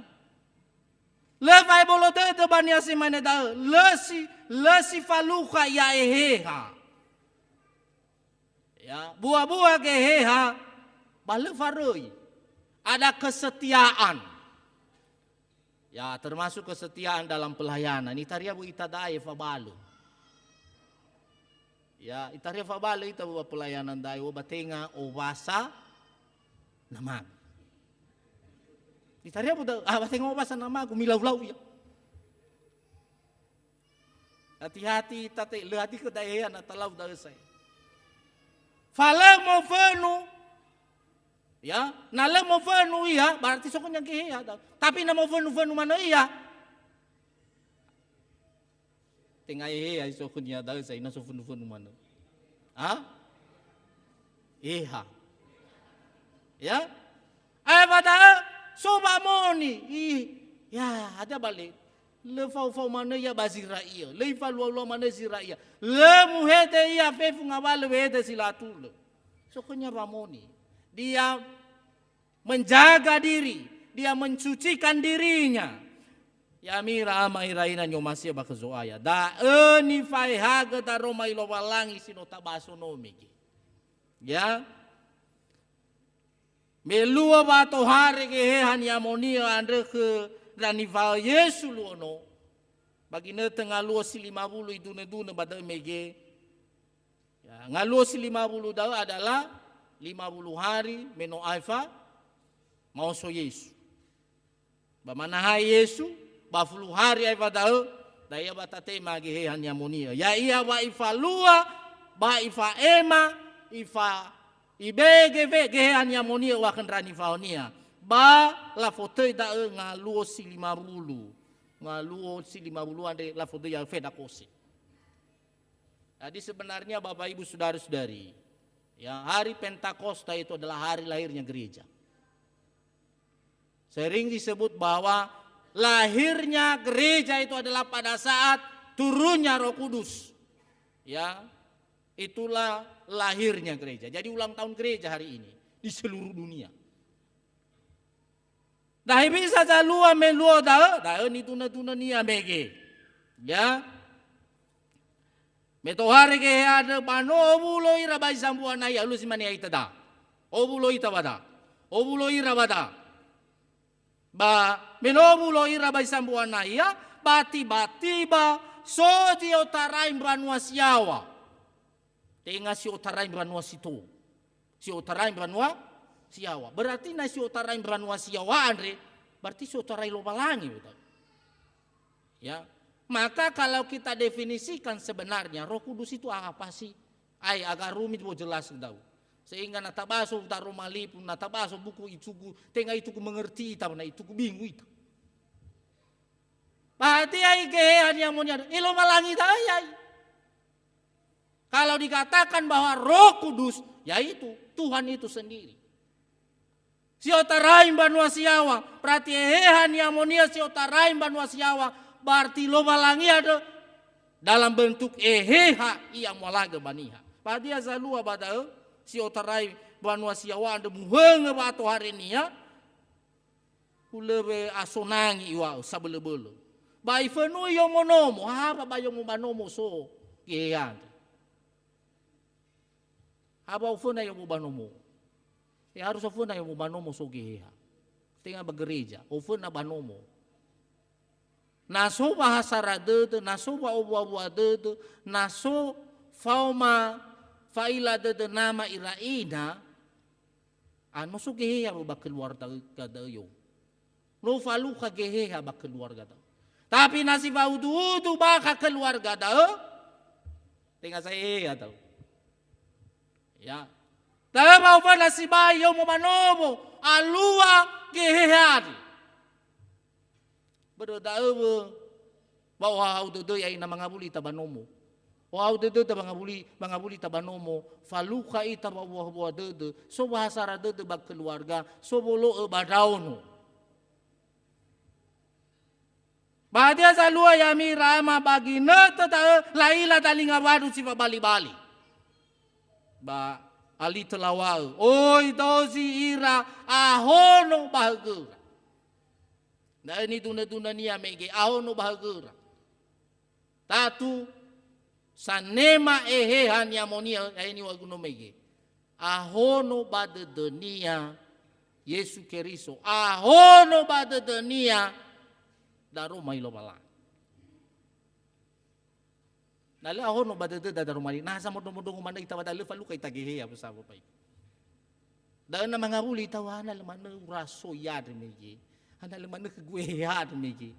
Le vai bolo te bania si mane da. Le si faluka ya eheha. Ya, buah-buah geheha. Bale faroi. Ada kesetiaan. Ya, termasuk kesetiaan dalam pelayanan. Itaria bu itadae fabalo. Ya, itaria fabalo ita bu pelayanan dai o batenga o basa namag. Itaria bu batenga o basa namag umilaw-law ya. Hati-hati tate lehati kedayan atalaw da say. Falang mo fenu. Ya, nalang mo fenu iya, berarti sokon yang keheya. Tapi na mo fenu mana iya? Tengah iya sokon ya dah saya na sokon mana? Ah? Iya. Ya? Pada soba mo ni. Ya, ada balik. Le fau mana ya bazira iya. Le falu mana zira iya. Le muhete iya fefu ngawal wede silatul. Sokonnya Ramoni. Dia menjaga diri, dia mencucikan dirinya. Ya mira ama iraina nyomasia bakazoaya. Da eni fai haga da Roma ilo walangi sino tabaso nomigi. Ya. Melua bato hari kehehan ya monia andre ke ranival Yesu luono. Bagi ne tengah luo si 50 idune bada mege. Ya, ngaluo si 50 daw adalah 50 hari meno aifa mau so Yesu. Bamanaha Yesu, 50 hari aifa daw, daya batate magihehan ya monia. Ya iya wa ifa lua, ba ifa ema, ifa ibege gehehan ya monia wa kendrani faonia. Ba la foto da ngaluo si 50. Ngaluo si 50 ande la foto yang feda kosi. Jadi sebenarnya Bapak Ibu Saudara-saudari, ya, hari Pentakosta itu adalah hari lahirnya gereja. Sering disebut bahwa lahirnya gereja itu adalah pada saat turunnya Roh Kudus. Ya, itulah lahirnya gereja. Jadi ulang tahun gereja hari ini di seluruh dunia. Dah bisa jalua melua dah ni tuna nia mege. Ya. Metohari ke ada pano obulo ira bai sambuan ayah lu simani ita da. Obulo ita bada. Obulo ira bada. Ba menobulo ira bai sambuan ayah tiba-tiba soji otarai branua siawa. Tenga si otarai branua situ. Si otarai branua siawa. Berarti na si otarai branua siawa Andre, berarti si otarai lo balangi betul. Ya. Maka kalau kita definisikan sebenarnya Roh Kudus itu apa sih? Agak rumit mau jelas tahu. Sehingga natabaso taruh malipun natabaso buku itu tengah itu ku mengerti itu na itu ku bingung itu. Berarti gehean yang mau nyadar, ilo malangi ayai. Kalau dikatakan bahwa Roh Kudus, yaitu Tuhan itu sendiri. Siotaraim banua siawa, berarti hehan yang mau nia siotaraim banua siawa. Berarti lo malangi ada dalam bentuk eheha yang walaga baniha. Padia zalua badao si otarai banua siawa anda muhenge bato hari ni ya. Kulebe asonangi iwa sabele-bele. Bai fenu yo monomo, apa bayo manomo so gean. Apa ufuna yo manomo. Ya harus ufuna yo manomo so geha. Tinggal bergereja, ufuna banomo. Naso bahasa radede, naso ba obwa dede, naso fauma faila dede nama iraina, ano so geheya ba keluar kadayo. No falu ka geheya ba keluar kadayo. Tapi nasi baudu baka keluar kadayo. Tinggal saya tahu. Ya. Tapi mau pa nasi bayo mo manomo, alua geheya. Berdoa bahwa audodo ya ina mangabuli tabanomo. Wa audodo mangabuli tabanomo. Faluka ita bahwa dodo. So bahasa radede bag keluarga. So bolo badaono. Badia salua ya mirama bagi neta laila talinga wadu si bali-bali. Ba ali telawal. Oi dozi ira ahono bahagia. Na ini tuna-tuna niya mege aho no bahagura. Tatu sanema ehehan ya monia ini waguno mege. Aho no badedenia Yesu Keriso. Aho no badedenia daro mailo bala. Nala aho no badede daro mali. Nasa modo-modo ngumanda itawada lefa lu kay tagehe ya besabo pai. Dahil na mga huli, tawana laman na raso yad megi. Hana laman na kagwe yad megi.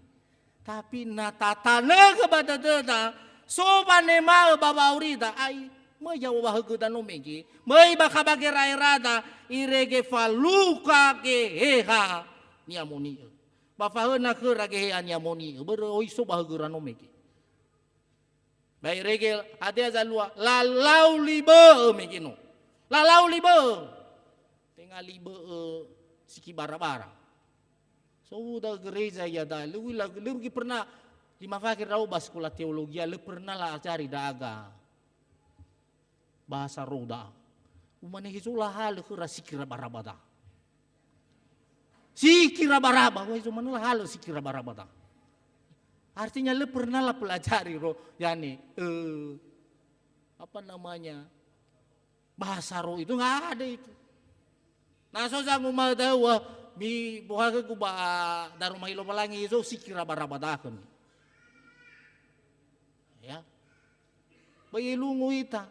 Tapi natatana ka badadada, so panema babaurida ay mayaw bahaguda no megi. May baka bagirairada, irege faluka geheha ni amoni. Bafahana ka rageheha ni amoni. Bero oiso bahagura no megi. Bay regel ade azalua lalau libe megi no. Lalau libe. Ngaliba siki bara-bara. So da gereja ya da lu pernah di mafakir raw ba sekolah teologi lu pernah lah cari daga bahasa roda. Umane hisulah hal ke sikira barabada. Sikira baraba, wah itu mana hal sikira barabada. Artinya lu pernah lah pelajari roh yani apa namanya? Bahasa roh itu nggak ada itu. Nah, so sa ngumadawa mi buhaga ko ba daru mahilo palangi so sikira barabadakan. Ya. Bayilungu ita.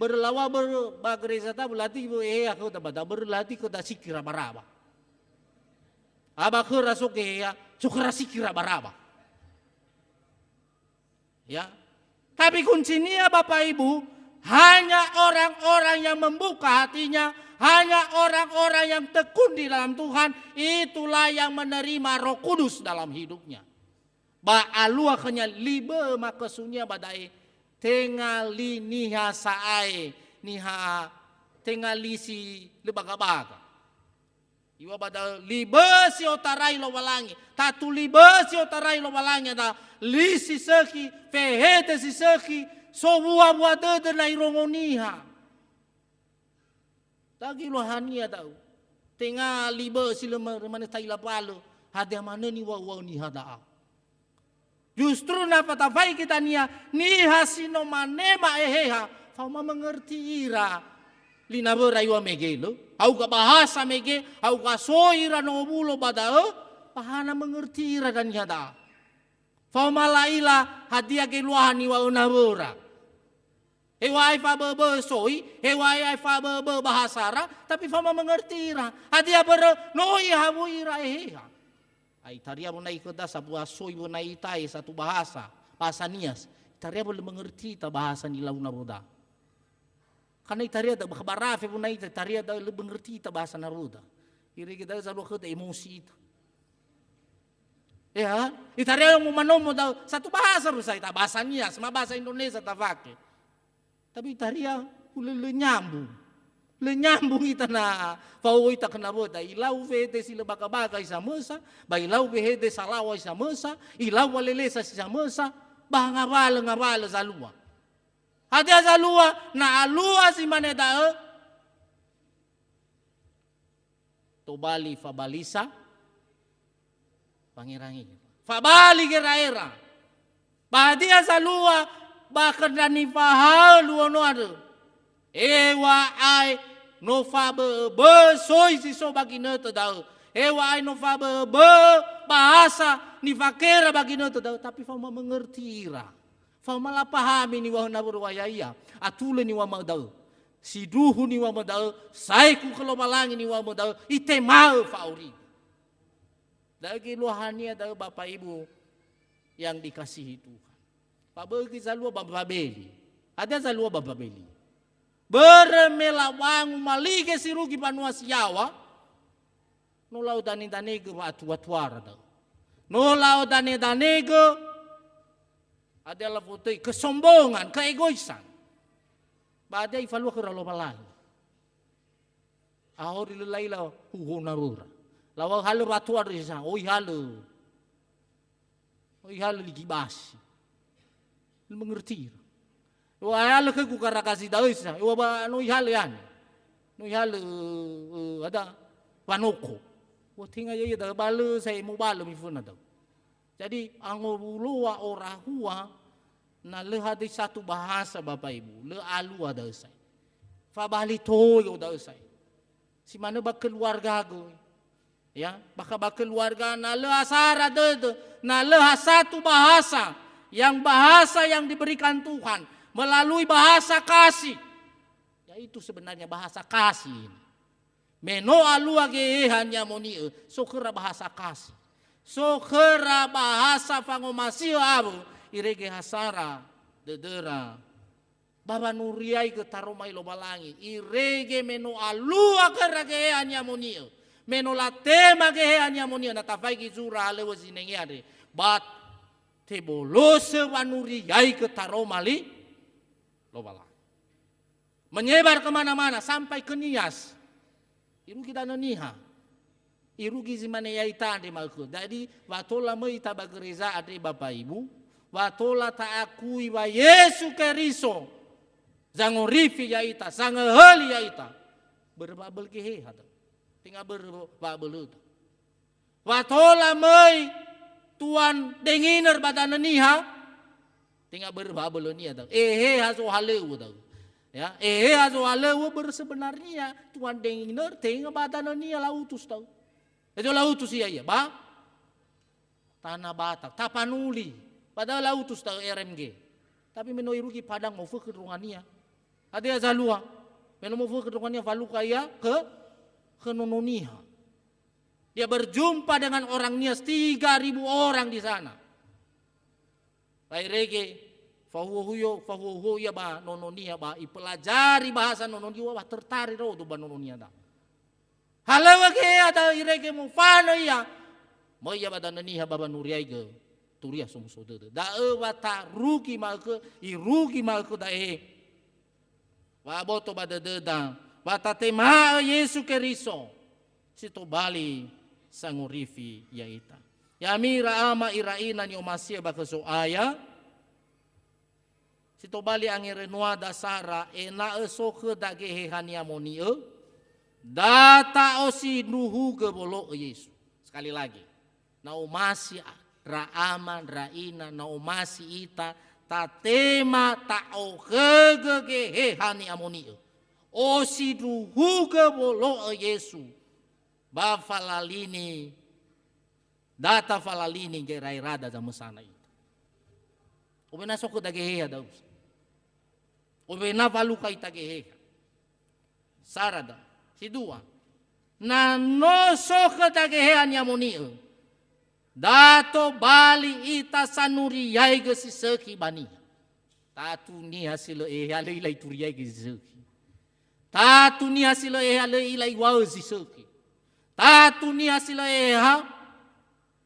Berlawa bagresa ta belati ako ta bada berlati ko ta sikira baraba. Aba ko raso ke ya sukra sikira baraba. Ya. Tapi kuncinya Bapak Ibu hanya orang-orang yang membuka hatinya, hanya orang-orang yang tekun di dalam Tuhan, itulah yang menerima Roh Kudus dalam hidupnya. Ba alua kanya libe makasunya badai tengali niha saai niha tengali si lebaga-baga. Iwa bada libe si otarai lo walangi, tatu libe si otarai lo walangi da lisi seki fehete si seki so buah dede na irongoniha. Tagi lo hania tau. Tengah libe sila mana taila palo. Hada mana ni wa ni hada. Justru na patafai kita nia ni hasino manema eheha. Fama mengerti ira. Lina berayua megelo. Au ka bahasa mege, au ka soira no bulo badao. Pahana mengerti ira dan hada. Fama laila hadia ke luahan ni wa unabura. Hewai fa bebe soi, hewai fa bebe bahasara, tapi fama mengerti ira. Hadia ber noi habu ira eheha. Ai taria mo nai koda sa buah soi mo nai tai satu bahasa nias. Taria boleh mengerti ta bahasa ni launa boda. Karena taria da khabarafe mo nai taria da lebih mengerti ta bahasa naruda. Iri kita selalu ke emosi itu. Ya, itaria mo manomo da satu bahasa rusa ita bahasa nias, ma bahasa Indonesia ta fake. Tapi taria ulele nyambung. Le nyambung ita na fao ita kena boda ilau vede sila baka-baka isa mesa, ba ilau vede salawa isa mesa, ilau walelesa isa mesa, bah ngabala zalua. Ada zalua na alua si maneda tobali fabalisa pangerangi. Fabali geraera. Badia zalua bakar dani fahal luono ada. Ewa ai no fabe be soi si so bagina to dau. Ewa ai no fabe be bahasa ni fakera bagina to dau tapi fama mengerti ira. Fama la pahami ni wa na berwayaya. Atule ni wa madau. Si duhu ni wa madau, sai ku kalau malangi ni wa madau, ite mau fauri. Dagi luhania dau Bapak Ibu yang dikasihi Tuhan. Pabagi zalua bababeli. Ada zalua bababeli. Bermelawang malige sirugi panua siawa. Nolau dani-dani ke atu-atuara dau. Nolau dani-dani ke adalah foto kesombongan, keegoisan. Badai falua ke ralo malai. Ahori lelaila huhu narura. Lawa halu ratuar di sana, oi halu ligibasi. Mengerti. Wah halu ke kukara kasih tahu sana. Wah ba noi halu yan. Noi halu ada panoko. Wo tinga ye da balu sai mu balu mi funa da. Jadi ango bulua ora hua na le hadi satu bahasa Bapak Ibu, le alu ada sai. Fa bali toyo da sai. Si mana ba keluarga go. Ya, baka ba keluarga na le asara de na le satu bahasa yang diberikan Tuhan melalui bahasa kasih. Yaitu sebenarnya bahasa kasih. Meno alu age hanya moni sokera bahasa kasih. Sokera bahasa pangomasi abu irege hasara dedera. Baba nuriai ke taromai lo balangi irege meno alu age hanya moni. Meno la tema ge hanya moni na tafai ki zura lewo sinengi ade. Bat tebolose wanuriai ke taromali lo balangi. Menyebar kemana-mana sampai ke Nias. Iru kita noniha. Iru gizi mana ya ita ade malku. Jadi watola me ita bagereza ade Bapak Ibu. Watola ta akui wa Yesu Keriso. Zango rifi ya ita, zango heli ya ita. Berbabel kehe hata. Tinggal berbabel itu. Watola me tuan denginer badan noniha. Tinggal berbabel ni ada. Haso haleu tau. Ya, azo alewa bersebenarnya Tuhan dengar tengah badan ni la utus tahu. Itu la utus iya ba? Tanah Batak, tapanuli. Padahal la utus tahu RMG. Tapi menoiruki padang mau ke rungania. Ada azalua. Meno mau ke rungania valuka ya ke nononiha. Dia berjumpa dengan orang Nias 3.000 orang di sana. Baik rege fahuhu ya ba nononia ba ipelajari bahasa nononia ba tertarik ro tu ba nononia da halawa ke ada irege mo fano ya mo ya ba nononia baba nuriai ge turia somo sodede da wata ruki ma ke iruki ma ke da wa boto ba de da bata tema Yesu Keriso sito bali sangurifi ya ita ya mira ama iraina ni omasia ba ke so aya sito bali angin renua dasara ena esoke dage hehania monie data osi nuhu ke bolo Yesus. Sekali lagi. Naumasi raaman raina naumasi ita tatema tao kege hehania monie. Osi nuhu ke bolo Yesus. Ba falalini data falalini gerai rada za mesana itu. Ubena soke dage heha daus. Ubena valuka itagehe. Sarada. Si dua. Na no soke dagehe anyamoni. Dato bali ita sanuri yai ge si seki bani. Tatu ni hasil ale ilai turi yai ge si seki. Tatu ni hasil ale ilai wau si seki. Tatu ni hasil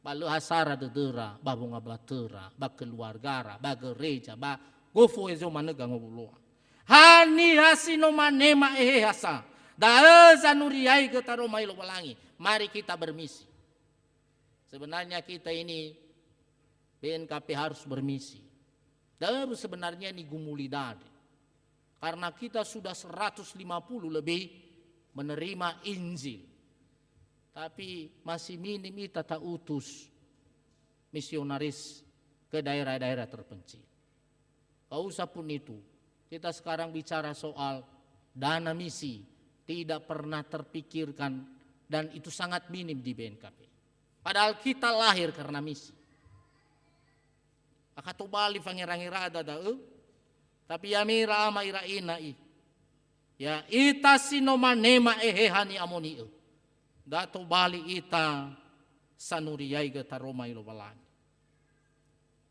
balu hasara dedera, babunga blatera, ba keluargara, ba gereja, ba gofo ezo manega ngobulua. Hani hasino manema hasa. Daeza nuriai getaro mailo balangi. Mari kita bermisi. Sebenarnya kita ini BNKP harus bermisi. Dan sebenarnya ini gumulidade. Karena kita sudah 150 lebih menerima Injil. Tapi masih minim kita tak utus misionaris ke daerah-daerah terpencil. Kau usah pun itu. Kita sekarang bicara soal dana misi. Tidak pernah terpikirkan dan itu sangat minim di BNKP. Padahal kita lahir karena misi. Akato bali fangirangirada da tapi yamira ama iraina ya ita sinomanema ehehani amoni dato bali ita sanuriyai getaroma ilo balani.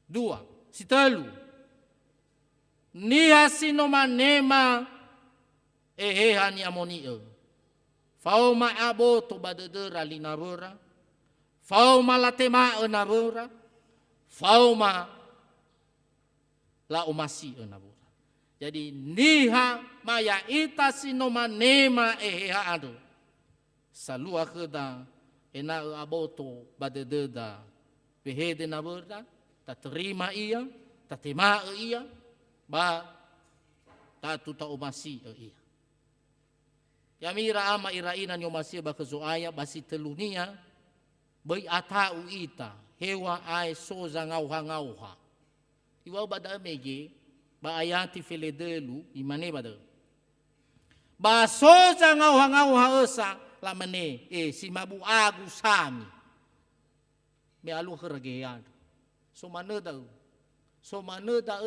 Dua, sitelu niha sinomanema ehehani amoni fauma aboto badedera linabura fauma latema enabura fauma la umasi enabura. Jadi niha maya ita sinomanema eheha ado salua keda ena aboto badededa behede nabura ta terima ia ta tema ia ba ta tuta umasi ia yamira ama iraina nyomasi ba kezoaya basi telunia Bai atau ita hewa ai soza ngauha. Iwa bada mege ba ayati fele delu imane bada. Ba soza ngauha esa lamane si mabu agu sami. Me alu hergean. So mana da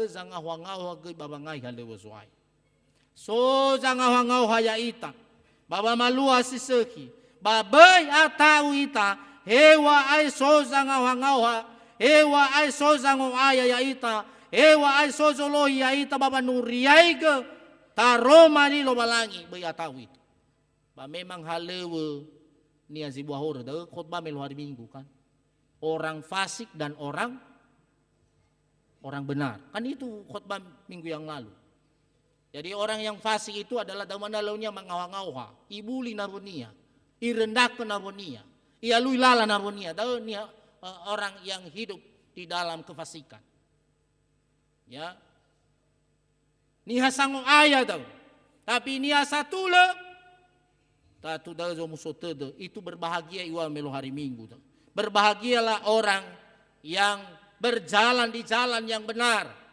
zanga ngauha ge babangai halewa zuai. So zanga ngauha ya ita. Baba malua siseki. Babai atau ita hewa ai soza ngauha. Hewa ai soza ngoaya ya ita. Hewa ai sozo lohi ya ita baba nuriai ge. Taroma ni lo balangi bai atau ita. Ba memang halewa ni azibuah hor da khotbah melu hari Minggu kan. Orang fasik dan orang benar. Kan itu khotbah minggu yang lalu. Jadi orang yang fasik itu adalah damana launya mengawang-awang, ibuli narunia, irendak narunia, ialui lala narunia. Tahu ni orang yang hidup di dalam kefasikan. Ya. Ni hasango ayah tahu. Tapi ni satu le. Tatu dah zomusotede itu berbahagia iwa melu hari Minggu tahu. Berbahagialah orang yang berjalan di jalan yang benar.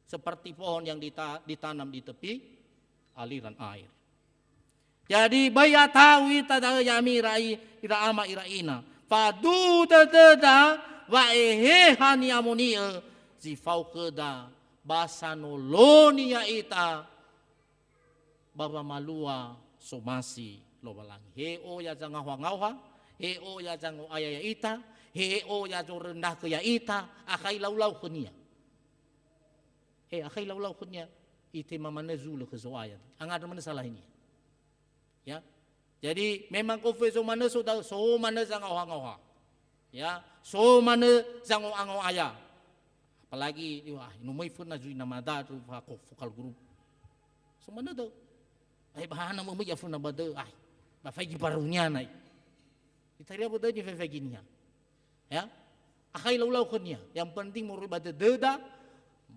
Seperti pohon yang ditanam di tepi aliran air. Jadi baya tahu ita da yami rai ira ama ira ina. Fadu da wa ehehani amonia zifau keda basanoloni ya ita baba malua somasi lo balangi. Heo ya jangan ngauha, heo ya jangan ayah ya ita, heo ya jo rendah ke ya ita, akai lau kenia. Akai lau kenia ite mamane zulu ke zoaya. Angar mana salah ini. Ya. Jadi memang kofeso mana so mana jangan ngauha. Ya, so mana jangan angau ayah. Apalagi wah numai pun najui nama da tu vokal group. So mana tu? Bahana mo ya funa bade ai. Ba fagi barunya nai. Itaria bade ni fagi niya. Ya. Akai lau kenia. Yang penting moroi bade deda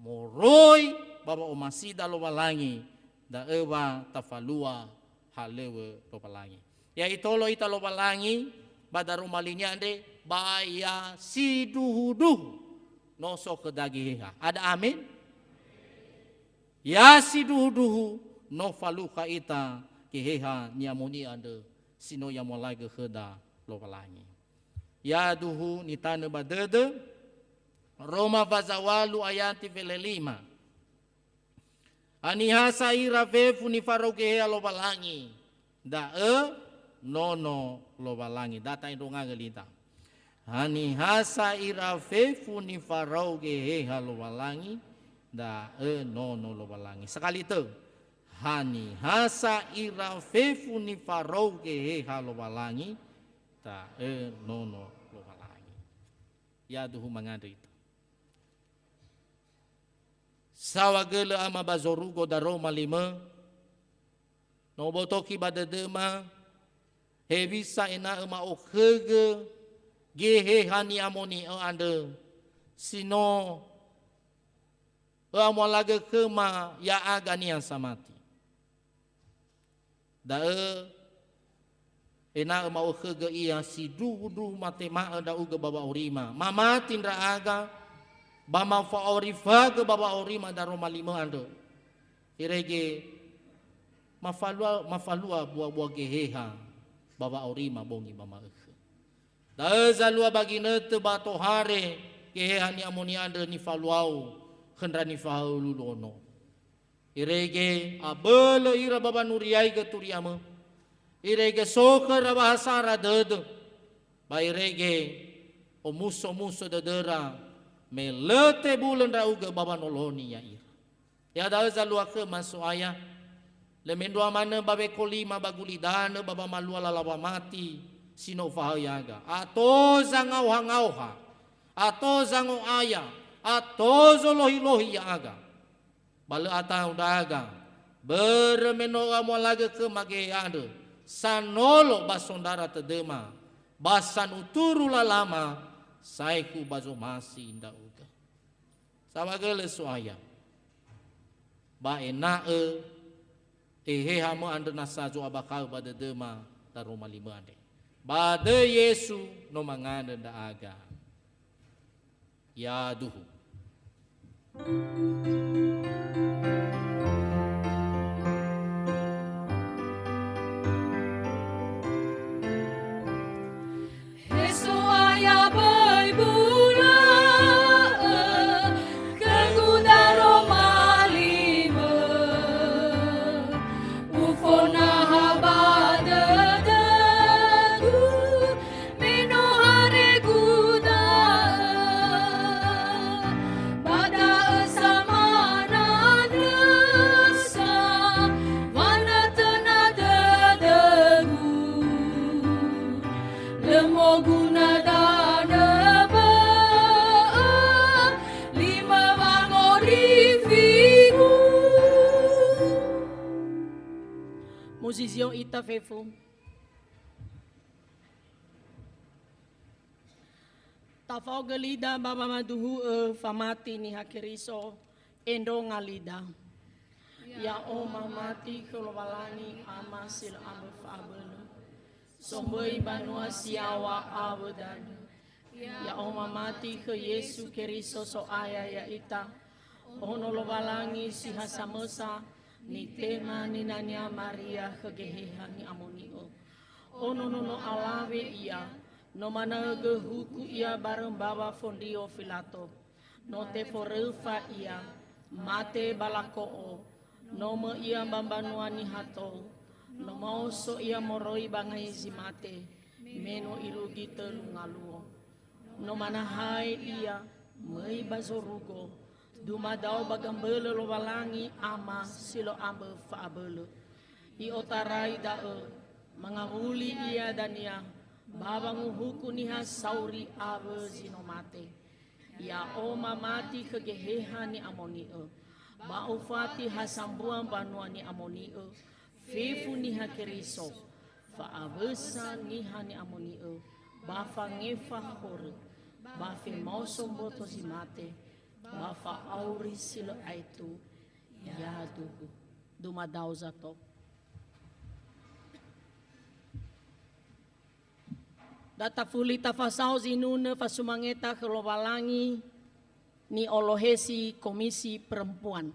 moroi baba omasida lo balangi da ewa tafalua halewe lo balangi. Ya itolo ita lo balangi bada rumalinya ande baya siduhuduh noso kedagiha. Ada amin? Ya siduhuduhu no faluka ita keheha niamoni ande sino yang mulai keheda lo balangi. Ya duhu nitane badede Roma vazawalu ayati velelima. Anihasa ira vefu ni farogehe lo balangi. Da nono lo balangi. Data indonga gelita. Anihasa ira vefu ni farogehe lo balangi. Da nono lo balangi. Sekali itu. Anihasa ira vefu ni farogehe lo balangi. Da nono lo balangi. Ya duhu mangandri itu. Sawagele ama bazorugo da Roma 5 no botoki badedema hevisa ena ema okhege gehe hani amoni ande sino amolage kema ya agani yang samati da ena ema okhege iya sidu matema da uga baba urima mamati ndra aga bama faorifa ke baba orima da Roma 5 ando. Irege mafalua buah geheha baba orima bongi bama ekhe. Da zalua bagine te bato hare geheha ni amoni ando ni faluau khendra ni faululono. Irege abele ira baba nuriai ke turiama. Irege soker bahasa radede. Ba irege o muso dedera melete bulan rauga baba noloni ya ira. Ya da zalua ke masuk ayah. Lemendua mana babe kolima bagulidana baba malua lalawa mati sino fahayaga. Ato zangau hangauha. Ato zango ayah. Ato zolohi ya aga. Bale atau daga. Bermenoga molaga ke mageyade. Sanolo basondara tedema. Basan uturu lalama. Saiku bazo masih indah uga. Sama gele suaya. Ba ena ehe hama anda nasajo abakau pada dema da Roma 5 ande. Bade Yesu no mangana da aga. Ya duhu. Yesu ayah berbula ke gudaro malima ufona habada degu meno hare guda pada samana rasa wana tenada degu lemo guna dana ba lima bangori figu Musisio ita fefu. Tafau gelida baba maduhu famati ni hakiriso endo ngalida. Ya oma mati kelobalani amasil ambe fabelu. Somboi banua siawa abedan. Ya oma mati ke Yesu keriso so aya ya ita. Ono lobalangi si hasamosa ni tema ni nanya Maria kegeheha ni amonio. Ono nono alawe ia. No mana gehuku ia bareng baba fondio filato. No te forelfa ia. Mate balakoo. No me ia bambanuani hato. No mau so ia moroi bangai zimate. Meno irugi telungaluo. No mana hai ia. Mei bazorugo. Dumadau bagambele lo walangi ama silo ambe faabele. I otarai dae. Mangahuli ia dan ia. Babangu huku niha sauri awe zinomate. Ya oma mati kegeheha ni amonie. Ba ufati hasambuan banua ni amonie. Fefu niha keriso. Faabesa niha ni amonie. Ba fangefa hore. Ba fe mausomboto zimate. Ba fa auri silo aitu. Ya dugu. Dumadau zato. Data fuli tafasau zinune fasumangeta kelobalangi ni Olohesi Komisi Perempuan.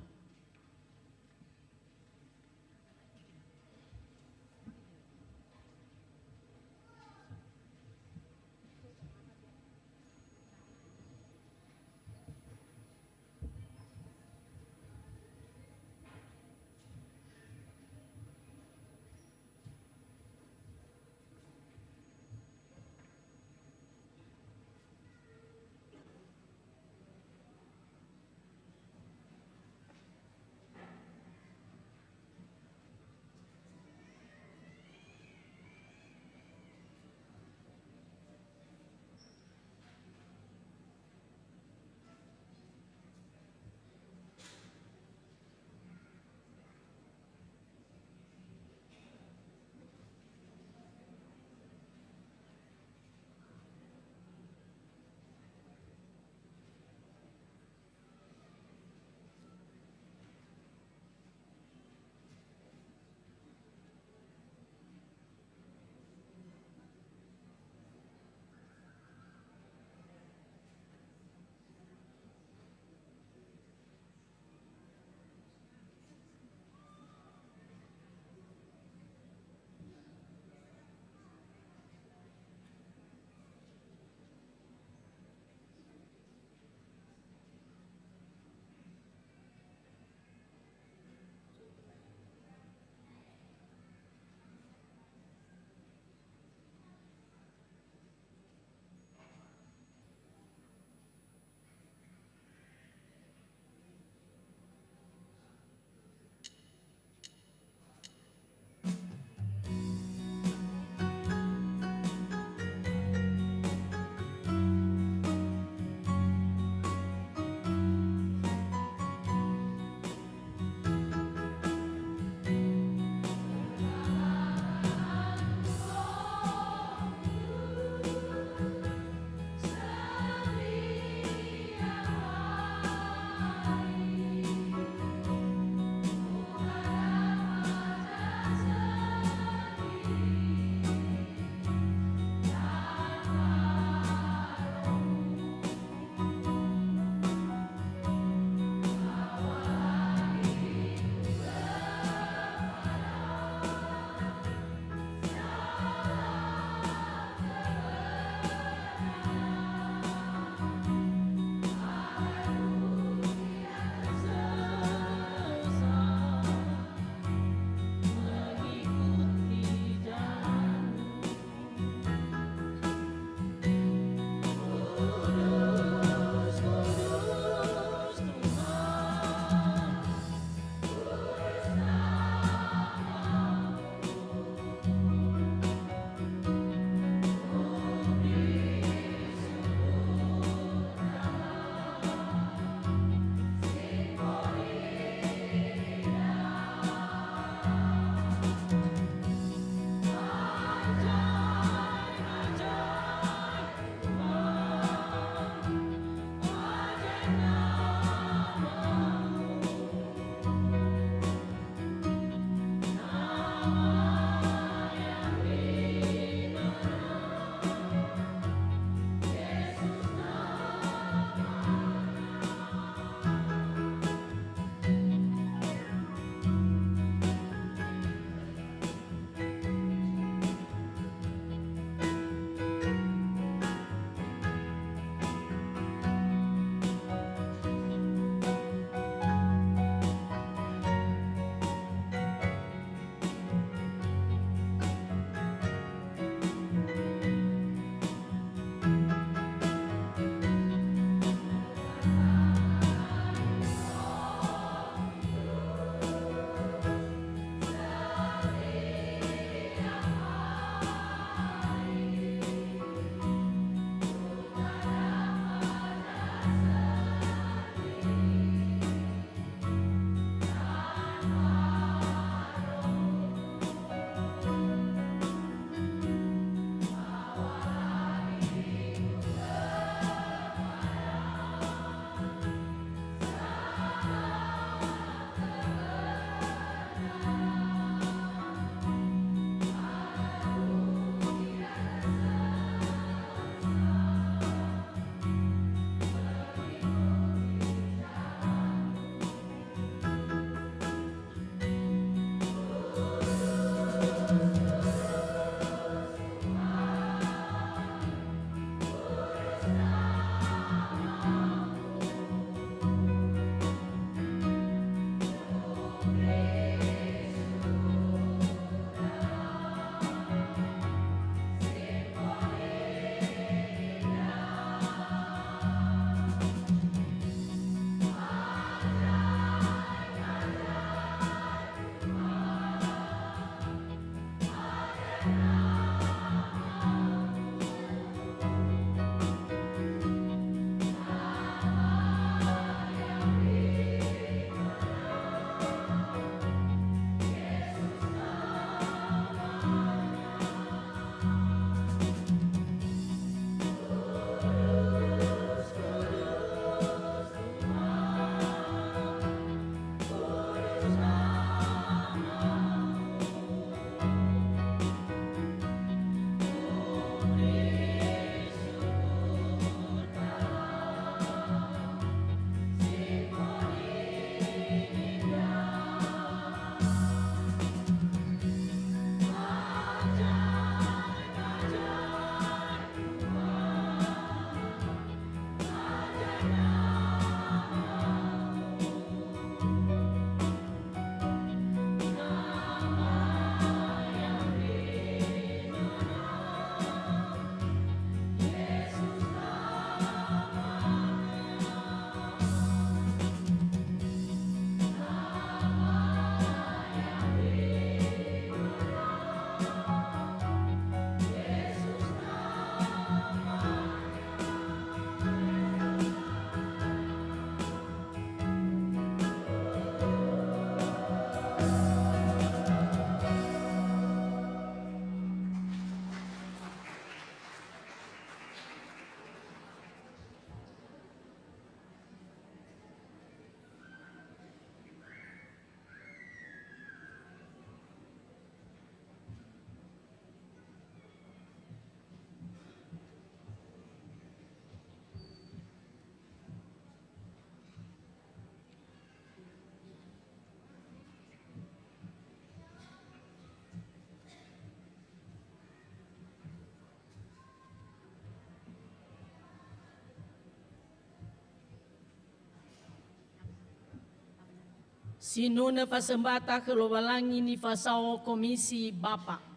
Sinuna fasembata kelobalangi ni fasao komisi Bapak.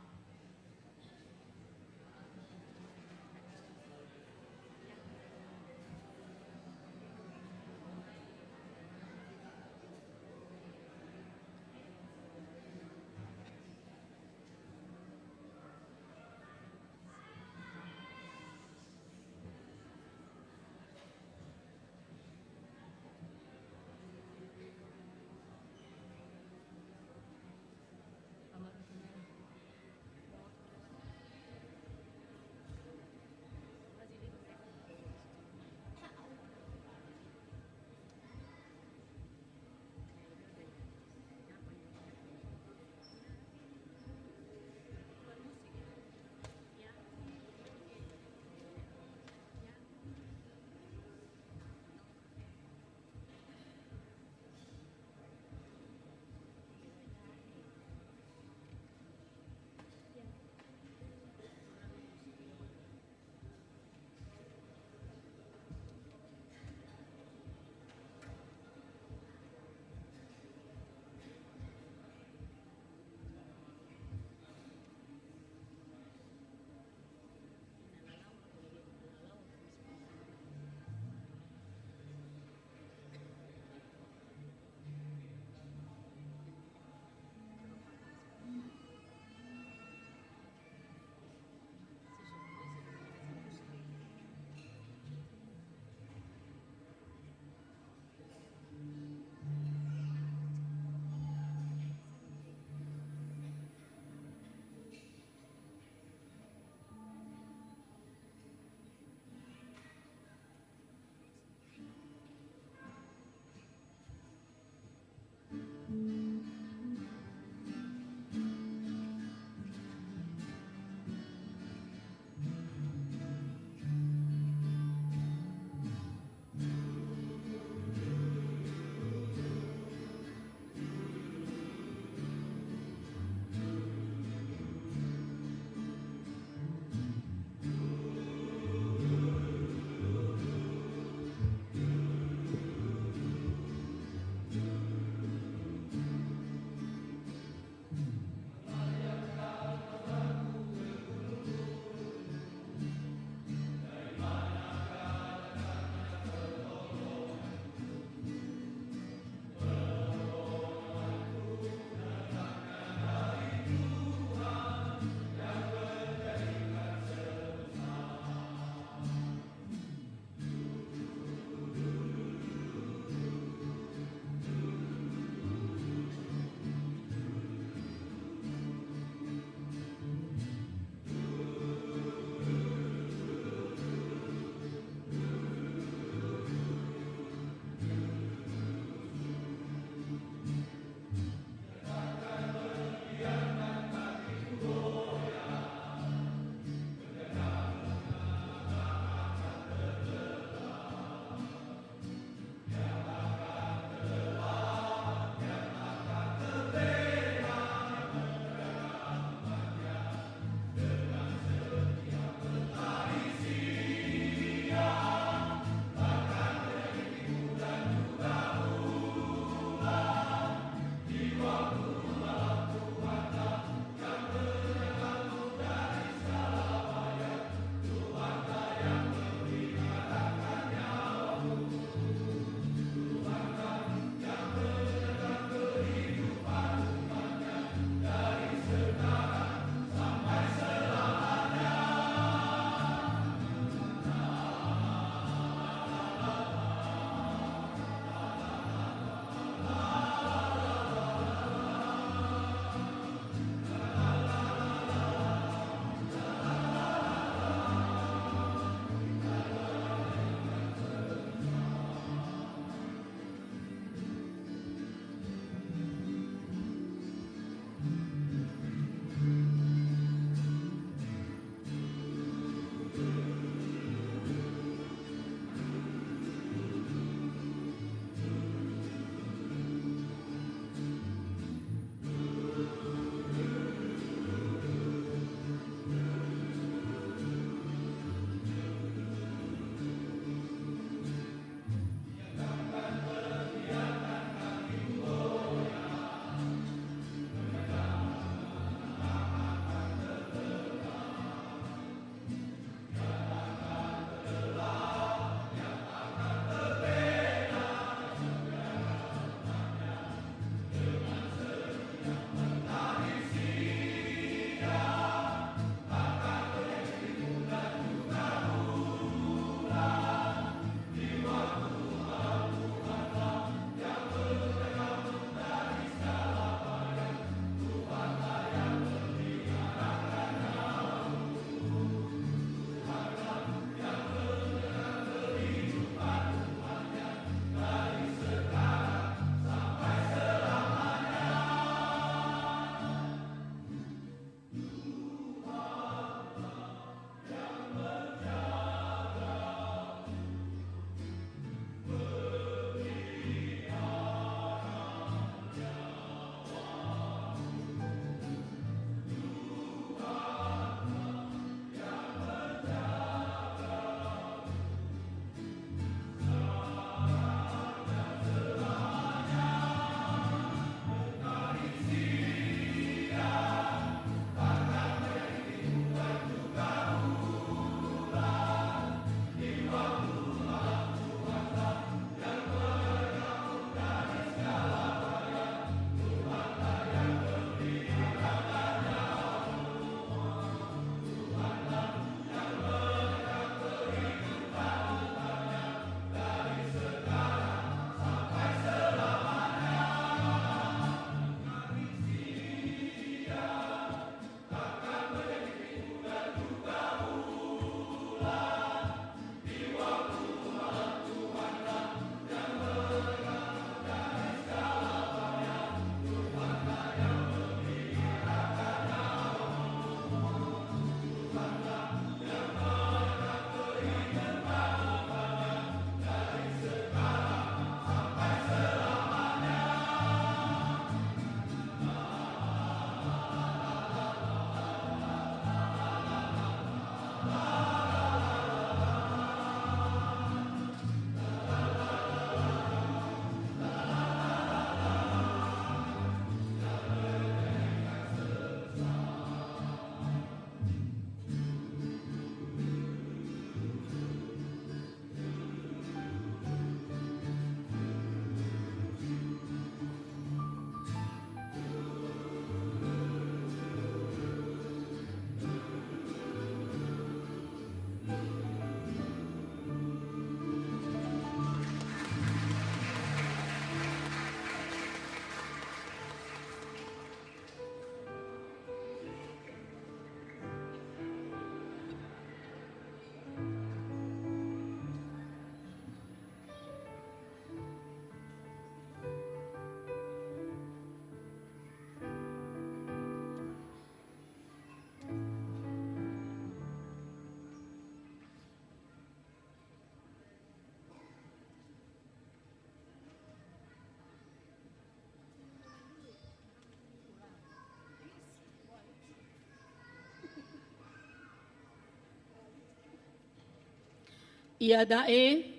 Ia dae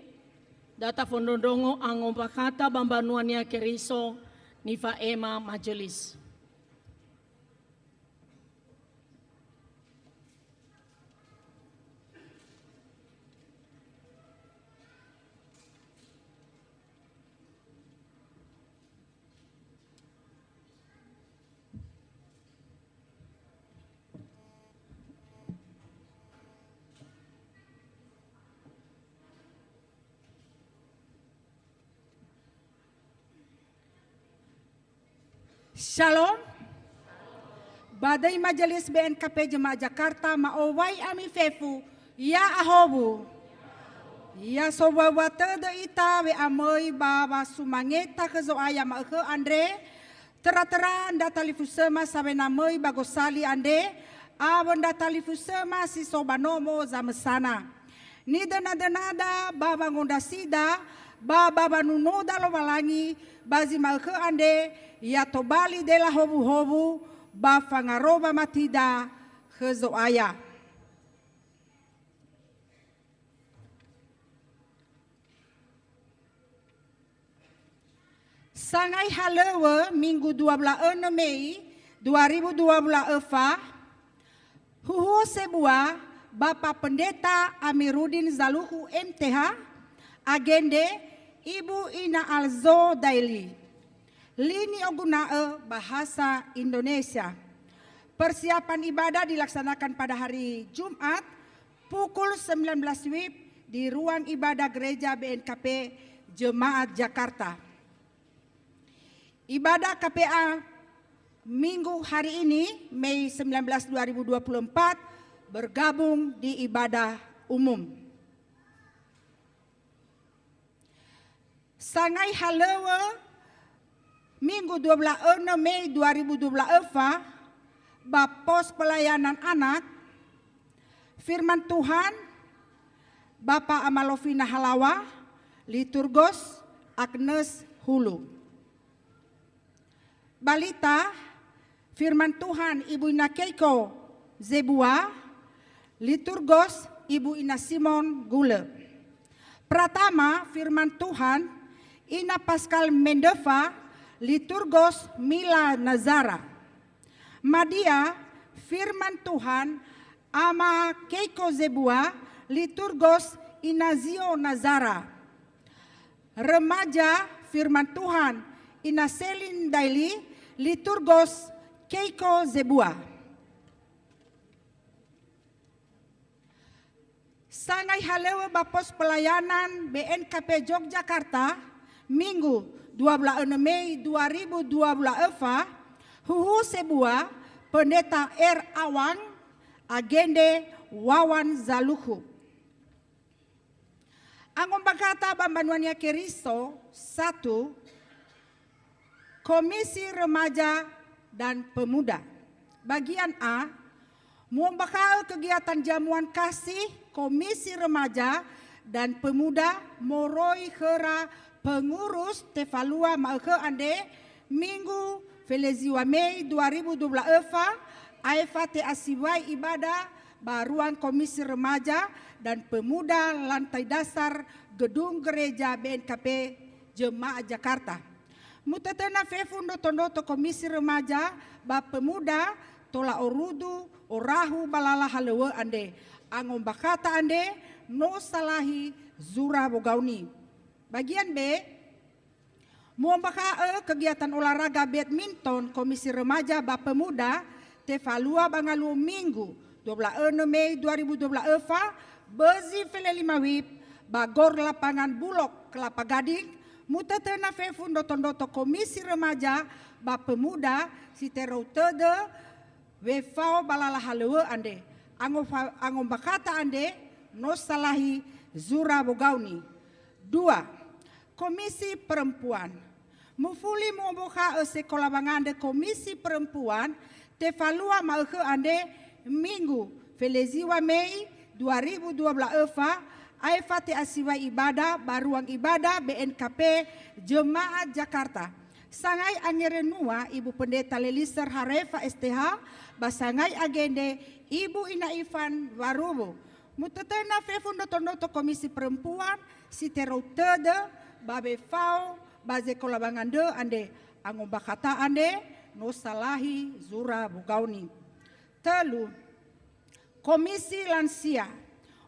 data fondondongo angom pakata bambanuania keriso nifa ema majelis. Shalom. Badai Majelis BNKP Jemaat Jakarta maowai ami fefu ya ahobu. Ya sobawa tada ita we amoi baba sumangeta kezo aya ma ke Andre tera-tera anda talifusema sabe namoi bagosali ande abanda talifusema si sobanomo zamesana. Nida nada baba ngondasida baba banunoda lo balangi bazi ma ke ande ya tobali dela hobu-hobu ba fangaroba matida kezo aya. Sangai halewe Minggu 26 Mei 2024 huhu sebuah Bapak Pendeta Amiruddin Zaluhu MTH agende Ibu Ina Alzo Daily Lini Ogunae Bahasa Indonesia. Persiapan ibadah dilaksanakan pada hari Jumat pukul 19 WIB di ruang ibadah gereja BNKP Jemaat Jakarta. Ibadah KPA Minggu hari ini Mei 19 2024 bergabung di ibadah umum. Sangai halewe Minggu 26 Mei 2024 Bapos Pelayanan Anak Firman Tuhan Bapak Amalovina Halawa Liturgos Agnes Hulu. Balita Firman Tuhan Ibu Ina Keiko Zebua Liturgos Ibu Ina Simon Gule. Pratama Firman Tuhan Ina Pascal Mendeva Liturgos Mila Nazara. Madia Firman Tuhan Ama Keiko Zebua Liturgos Inazio Nazara. Remaja Firman Tuhan Ina Selin Daily Liturgos Keiko Zebua. Sangai halewe Bapos Pelayanan BNKP Yogyakarta Minggu 26 Mei 2024 huhu sebuah Pendeta R. Awang agende Wawan Zaluhu. Angom bakata Bambanuania Keriso 1 Komisi Remaja dan Pemuda. Bagian A membakal kegiatan jamuan kasih Komisi Remaja dan Pemuda Moroi Hera Pengurus Tefalua Maeke Ande Minggu Feleziwa Mei 2024 Aifate Asiwai Ibadah Baruan Komisi Remaja dan Pemuda Lantai Dasar Gedung Gereja BNKP Jemaat Jakarta. Mutatena fefundo tondoto Komisi Remaja ba Pemuda tola orudu orahu balala halewe ande angom bakata ande no salahi zura bogauni. Bagian B, muambaka kegiatan olahraga badminton Komisi Remaja ba Pemuda Tefalua Bangalu Minggu 26 Mei 2024 bezi fele 5 WIB bagor lapangan Bulog Kelapa Gading mutatena fefundo tondoto Komisi Remaja ba Pemuda siterau tede wefau balala halewe ande angom bakata ande no salahi zura bogauni. 2. Komisi Perempuan mufuli membuka sekolah bangande Komisi Perempuan Tefalua Maeke Ande Minggu Feleziwa Mei 2024 Aifate Asiwa Ibadah Baruang Ibadah BNKP Jemaat Jakarta. Sangai angerenua Ibu Pendeta Leliser Harefa STH basangai agende Ibu Ina Ivan Warubo Mutetena fefun doto Komisi Perempuan si terutede babe fau baze kolabangande ande angobakata ande no salahi zura bugauni. Telu, Komisi Lansia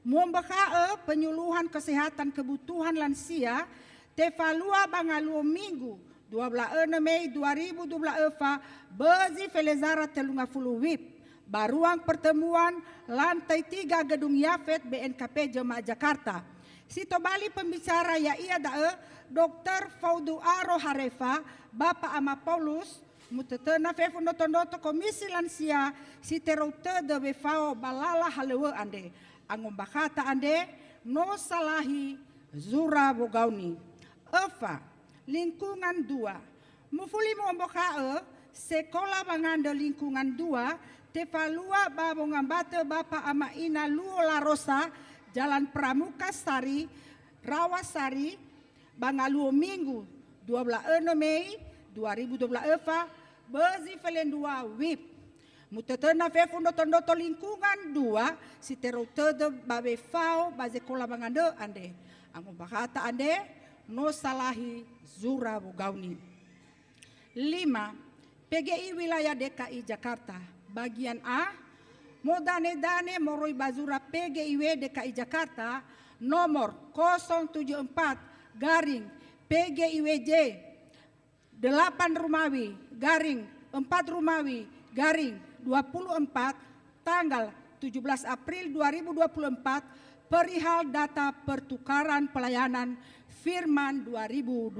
membeka penyuluhan kesehatan kebutuhan lansia tefalua bangalu minggu 12 Mei 2024 bezi felezara telunga fulu wip baruang pertemuan lantai 3 gedung Yafet BNKP Jemaah Jakarta. Sito bali pembicara ya ia dae Dr. Faudu Aro Harefa Bapak Ama Paulus mutetena fefundo tondoto Komisi Lansia si terote de befao balala halewe ande angombakata ande no salahi zura bogauni. Eva lingkungan 2 mufuli momboka sekolah banganda lingkungan 2 tefalua babo ngambate Bapak Ama Ina Luola Rosa Jalan Pramuka Sari Rawasari Bangaluo Minggu 12 Mei 2024 bezi felen 2 wip mutetena fefundo tondoto lingkungan 2 si terotede babe fao baze kola bangande ande ango bakata ande no salahi zura bugauni. 5 PGI wilayah DKI Jakarta bagian A modane-dane moroi bazura PGIW DKI Jakarta nomor 074 garing PGIWJ 8 Rumawi garing 4 Rumawi garing 24 tanggal 17 April 2024 perihal data pertukaran pelayanan Firman 2024.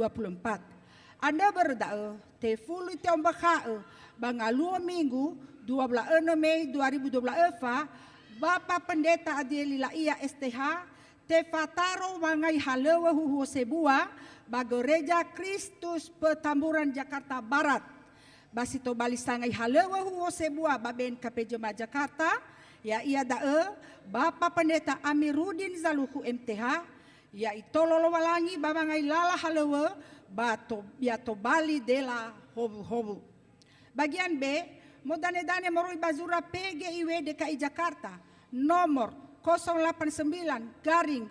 Anda berdae tefulu tiombaka bangaluo minggu 12 Mei 2024 Bapak Pendeta Adielila Iya STH tefataro wangai halewa huhu sebua bagereja Kristus Petamburan Jakarta Barat basito balisangai halewa huhu sebua baben KP Jemaah Jakarta ya ia dae Bapak Pendeta Amirudin Zaluhu MTH ya itololo walangi babangai lala halewa bato biato bali dela hobu-hobu. Bagian B modane-dane moroi bazura PGIW DKI Jakarta nomor 089 garing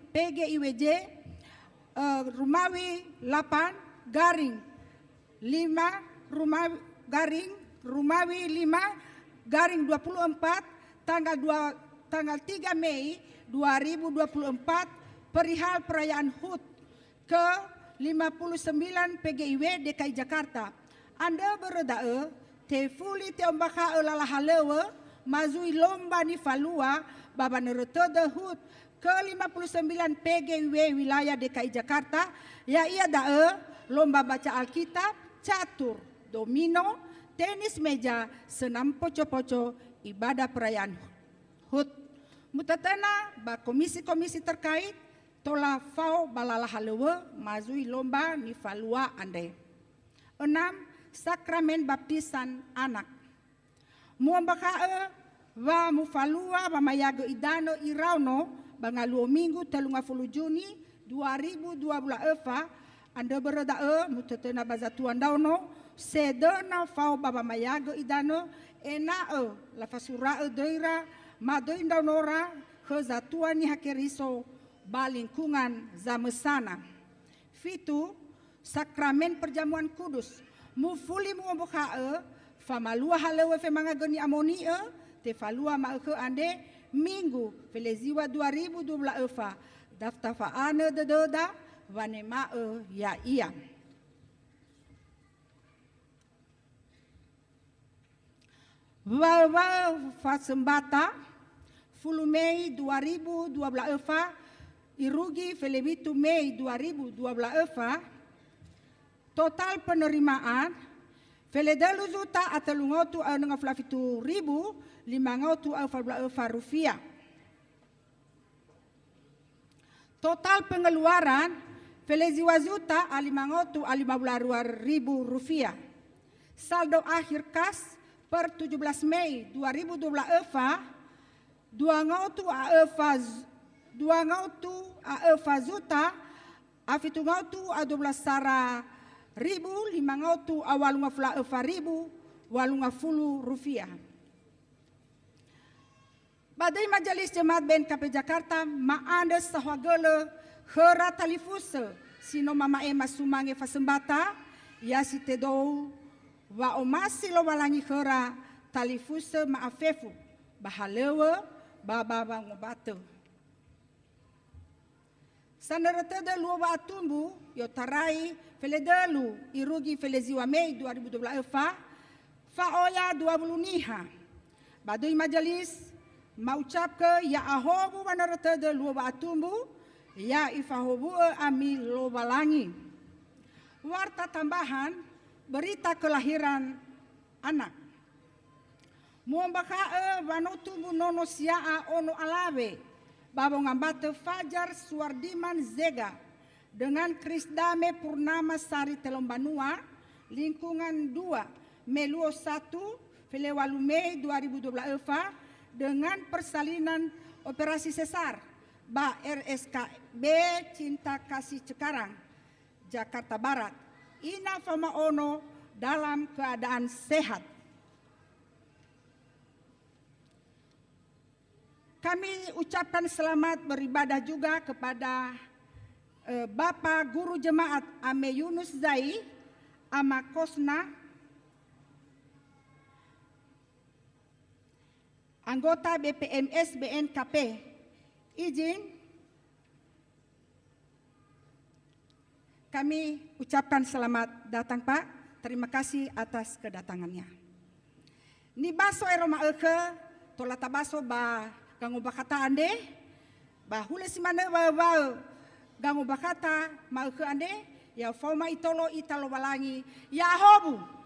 PGIWJ Rumawi 8 garing 5 Rumawi 5 garing 24 tanggal 3 Mei 2024 perihal perayaan HUT ke 59 PGIW DKI Jakarta. Anda berdae tefuli teombaka lala halewe mazui lomba ni falua baba neretode HUT ke 59 PGIW wilayah DKI Jakarta ya ia dae lomba baca Alkitab, catur, domino, tenis meja, senam poco-poco, ibadah perayaan HUT. Mutatena ba komisi-komisi terkait tola fau balala halewe mazui lomba ni falua ande. 6 sakramen baptisan anak. Muambakae wa mufalua wa mayago idano irauno bangaluo minggu 30 Juni 2024 anda berdae mutetena bazatuan dauno sedena fau baba mayago idano enae lafasurae deira madoin daunora kezatuan ni hakeriso balingkungan zamesana. Fitu sakramen perjamuan kudus mufuli muambokae famalua halewe fe mangagoni amonie te falua maeke ande minggu feleziwa 2024 daftar faane dedoda vanemae ya iya. Wawa fasembata fulu Mei 2024 irugi felebitu Mei 2024 total penerimaan Feledelu juta atalungotu au dengan flafitu ribu 514 rupiah. Total pengeluaran feleziwa juta a 515 ribu rupiah. Saldo akhir kas per 17 Mei 2024 2 juta afitungautu a 12 sara ribu 500 awalunga fula ribu walunga fulu rupiah. Badai Majelis Jemaat BNKP Jakarta maanda sahwagele hera talifuse sino mama ema sumange fasembata ya sitedou wa omasi lo walangi hera talifuse maafefu bahalewe baba ngobate. Saneretede lua wa atumbu yotarai feledelu irugi feleziwa Mei 2012 fa oya 20 niha. Badai Majelis maucap ke ya ahobu wanaretede lua wa atumbu ya ifahobu ami lo walangi. Warta tambahan berita kelahiran anak. Muambaka wanotumbu nono siaa ono alawe babo ngambate Fajar Suwardiman Zega dengan Krisdame Purnama Sari Telombanua lingkungan 2 Meluo 1 Felewalu Mei 2012 dengan persalinan operasi sesar Ba RSKB Cinta Kasih Cikarang Jakarta Barat Ina Fama Ono dalam keadaan sehat. Kami ucapkan selamat beribadah juga kepada Bapak Guru Jemaat Ame Yunus Zai Ama Kosna, anggota BPMS BNKP. Izin kami ucapkan selamat datang Pak. Terima kasih atas kedatangannya. Ni baso eroma eke tolata baso ba gangu bakata ande ba hule simane ba gangu bakata ma eke ande ya foma itolo italo balangi ya hobu.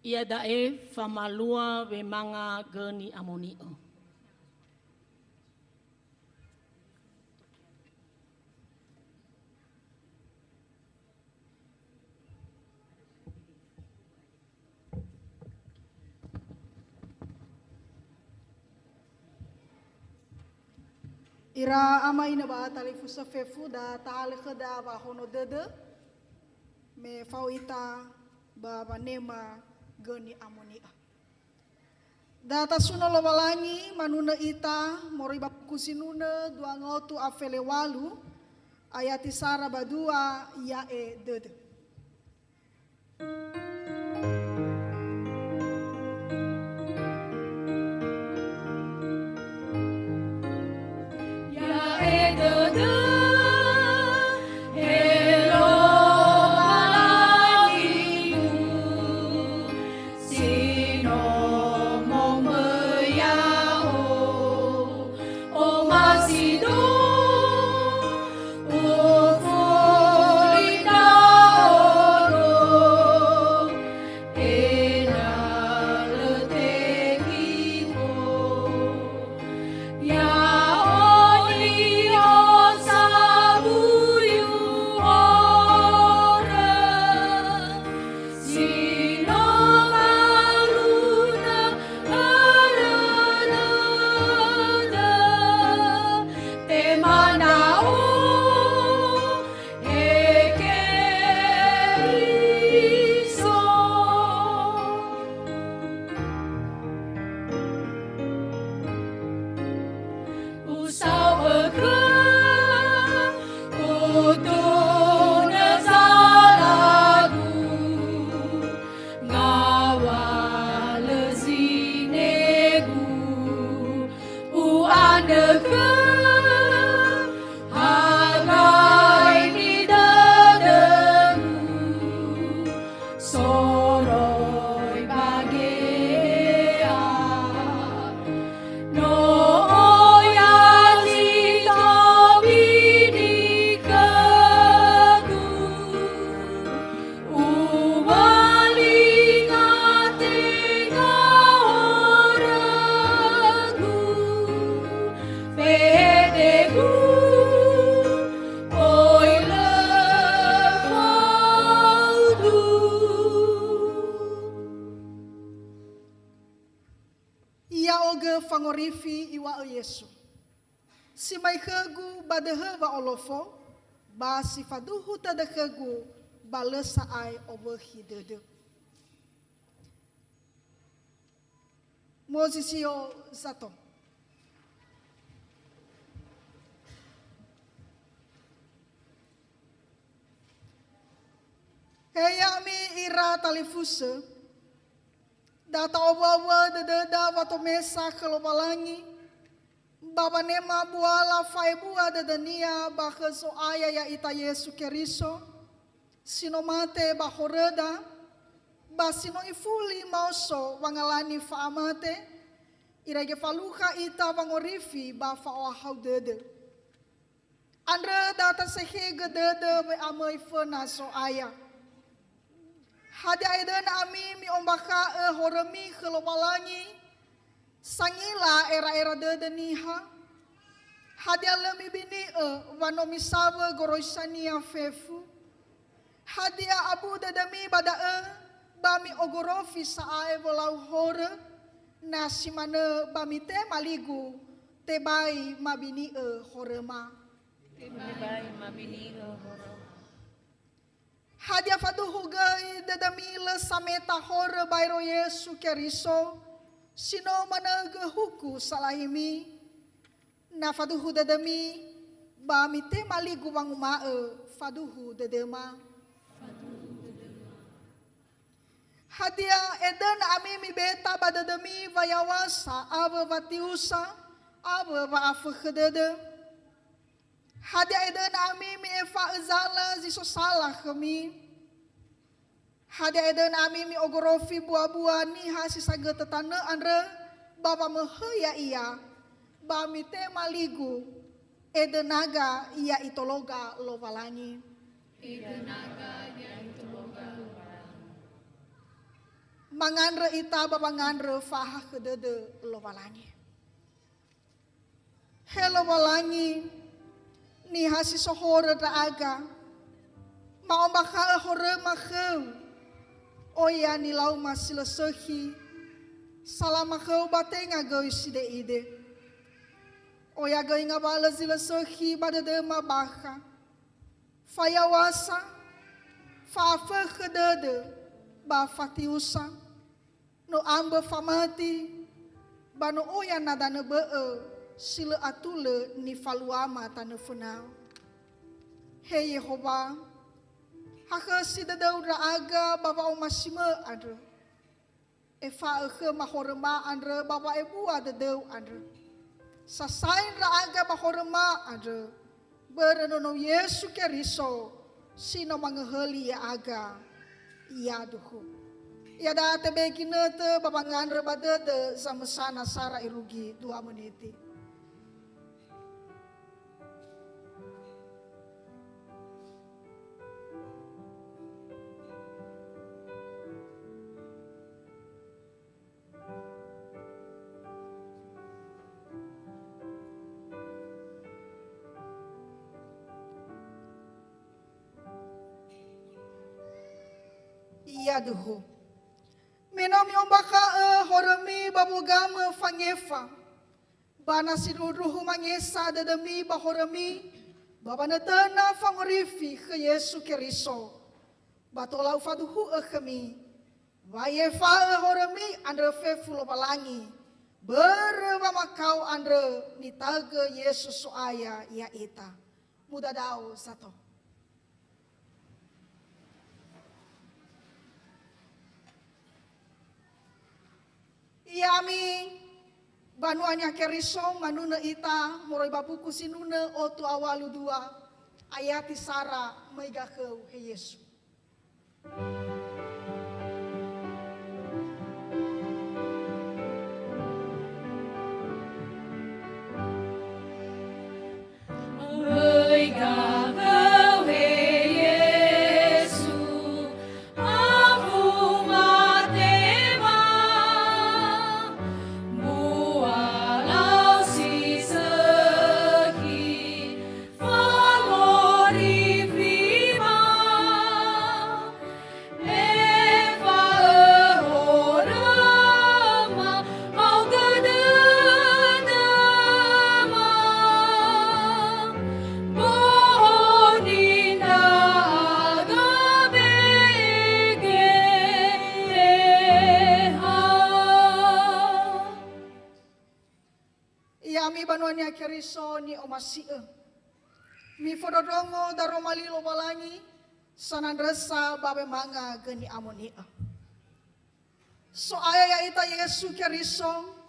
Ia dae famalua we manga geni amonio. Ira ama ina ba talifusa fefu da taale khada ba hono dede me fauita ba banema geni amonia. Data suno lo walangi manuna ita moriba kusinuna dua ngotu afele walu ayati sara badua ya dede. vangorifi iwa Yesu. Si mai khegu badehe va olofo, ba si faduhu tada khegu balesa ai oberhi dede. Mozisio zato. Heya mi ira talifuse, data obawa dededa vato mesa kelobalangi, baba nema buala faibua dedenia baheso aya ya ita Yesu Keriso, sinomate bahoreda, basino ifuli mauso wangalani faamate, irage faluha ita wangorifi ba faoahau dede. Andre data sehege dede we amai fena so aya. Hadi aidan ami mi ombaka horemi kelobalangi, sangila era dede niha. Hadi alemi bini wanomi sawe goroisania fefu. Hadi abu dedemi bada bami ogorofi saae volau hore, nasi mana bami te maligu, te bai mabini horema. Tebai mabini horo. Hadia faduhu gai dedamila sameta hore bairo Yesu Keriso, sino mana gehuku salahimi, na faduhu dedami, bami te maligu wangumae, faduhu dedema. Hadia eden ami mi beta badademi vayawasa ava vatiusa ava vaafkhedede. Hadia eden ami mi eva ezala ziso salah kami. Hadia eden ami mi ogorofi buah-buah ni hasi saga tetana andre baba meheya iya bami te maligu edenaga iya itologa lovalangi. Edenaga ya itologa. Mangandre ita babangandre fahah kedede lovalangi. Hello walangi ni hasi sohore daaga. Maombaka hore makheu. Oya ni lau masila sehi. Salamakheu batenga goi side ide. Oya goi ngabala zila sehi badede mabaka. Fayawasa. Fafa kedede. Ba fatiusa. No amba famati, bano oya nadana sila atule ni faluama tanu funau. Hei Yehova, haka sida daura aga baba omasima andre. Efa eke mahorema andre baba ebu ada deu andre. Sasain ra aga mahorema andre. Berenono Yesu Keriso, sino mangeheli ya aga, ya duhu. Ya da tebe kinete babangandre badede sama sana sara irugi 2 meniti. Iya duhu. Menomi ombaka horemi babugama fangefa. Bana sinuruhu mangesa dadami bahoremi. Babana tena fangorifi ke Yesu Keriso. Batolau faduhu kami. Wayefa horemi andre fefulo balangi. Berwa makau andre nitaga Yesus soaya ya ita. Muda dao satu. Iami banuanya Keriso manuna ita moroi bapuku sinuna otu awalu 2 ayati sara maigakeu he Yesu. Favori viva, nia keriso ni omasie. Mi fododongo daromali lo balangi sanandresa babe manga geni amonia. So aya ya ita Yesu keriso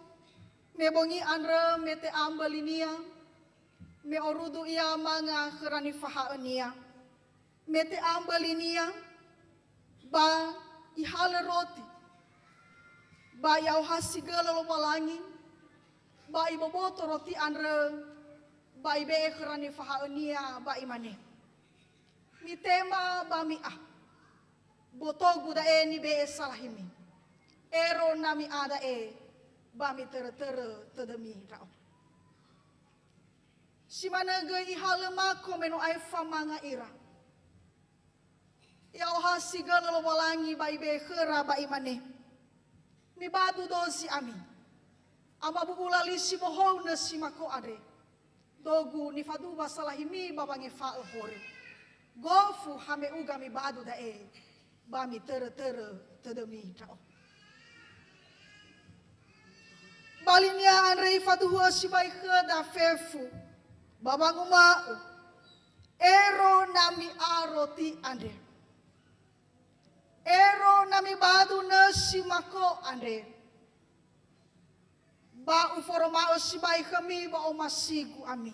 me bongi andre mete ambalinia me orudu ia manga kerani fahaania mete ambalinia ba ihale roti ba yau hasigala lo balangi ba iboboto roti andre ba ibe kerani fahaania ba imane mi tema ba mi botogu da ni be salahimi ero nami ada ba mi tere tedemi rao. Si mana ge ihalema komeno ai famanga ira. Iau hasigala lo walangi ba ibe khera ba imane. Mi badu dosi ami. Ama bubulali si mohou na si mako ade. Dogu ni fadu basalahimi babange fa hore. Gofu hame uga mi badu da ba mi tere tedemi rao. Balinia anrei fatuhua si bai da fefu babangu mau ero nami aroti ande ero nami badu nasi mako ande ba uforo mau si bai kami ba omasiku ami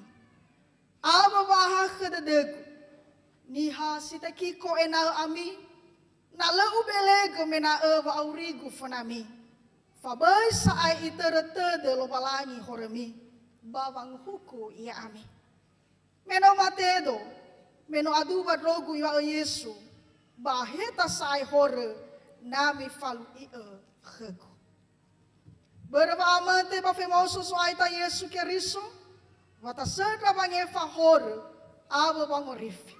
aba baha kededegu niha sitakiko enal ami na lau belego mena eva aurigu fanami Fabai saai iterete de lo balangi horemi bawang huku ia ami. Meno matedo, meno aduba drogu ia Yesu, baheta saai hore nami falu ia hegu. Berapa amante ba famoso soai ta Yesu keriso, wata serta bangefa hore abo bangorifi.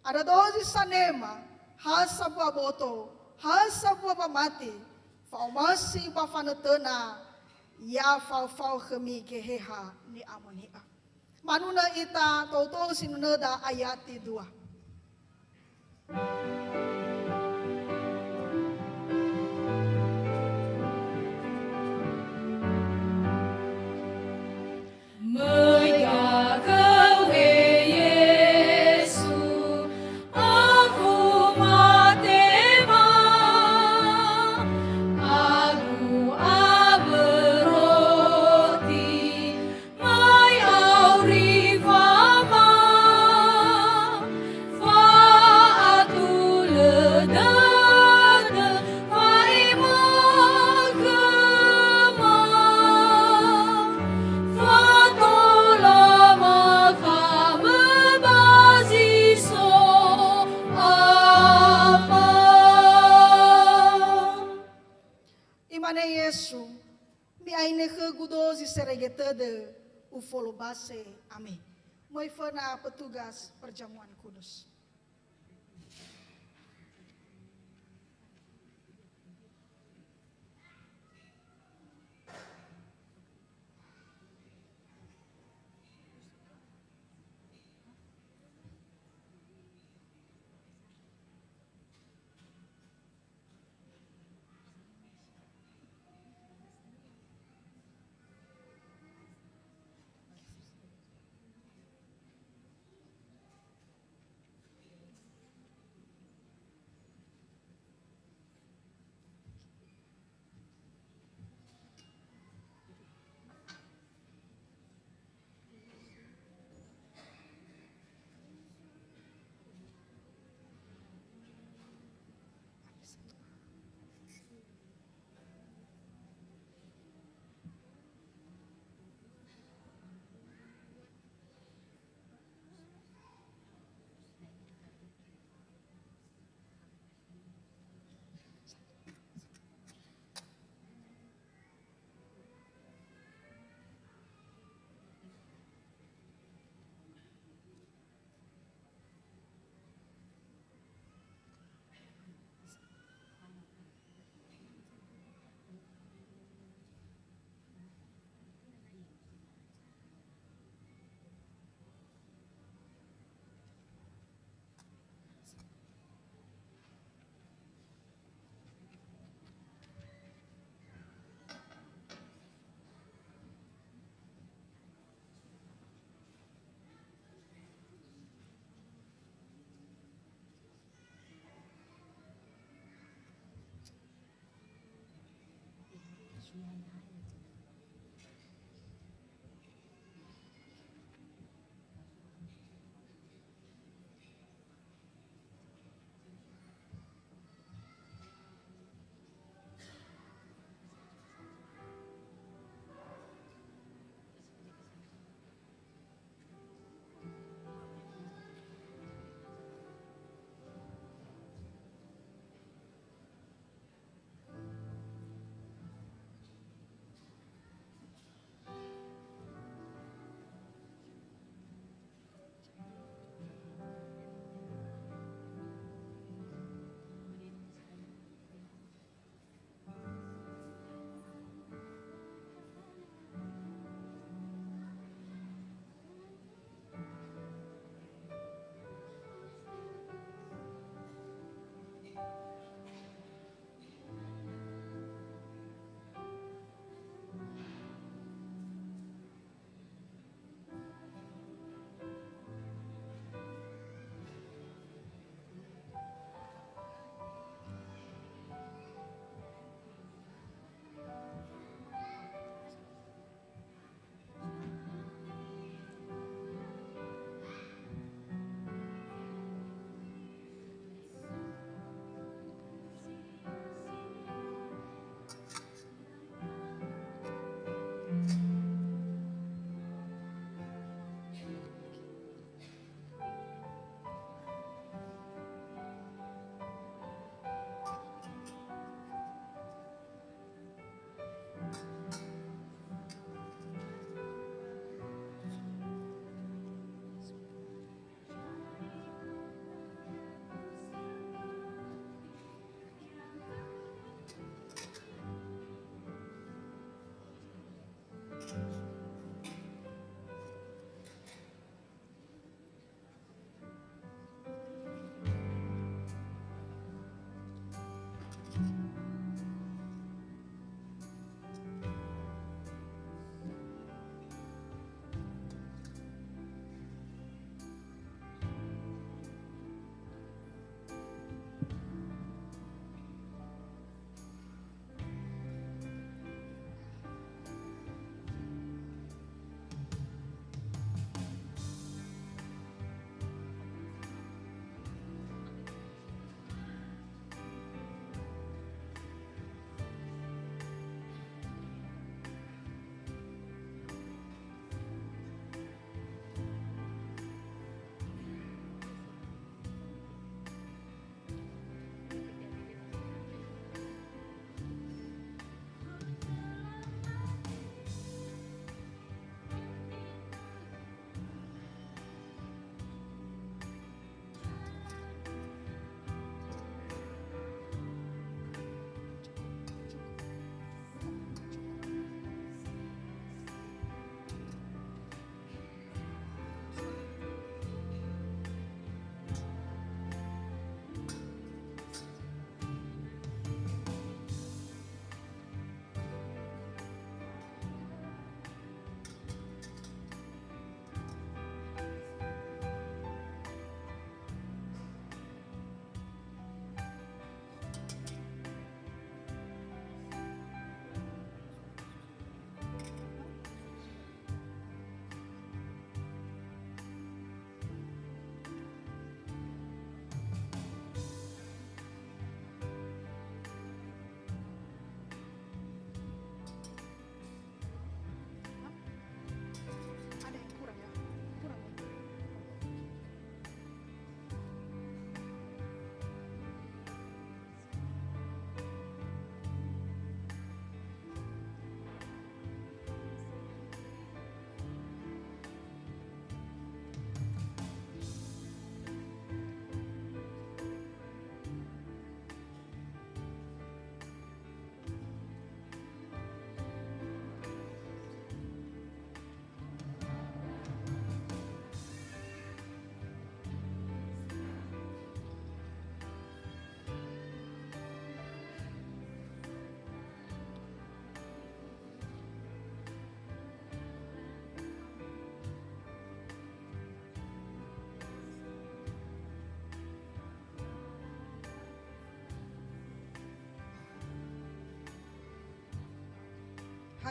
Ada dozi sanema, hasa bua boto, hasa bua pamati, Faumasi bafanetena ya fau khemi keheha ni amonia. Manuna ita toto sinuneda ayati 2. Seregetede ufolo base ame. Moi fana petugas perjamuan kudus.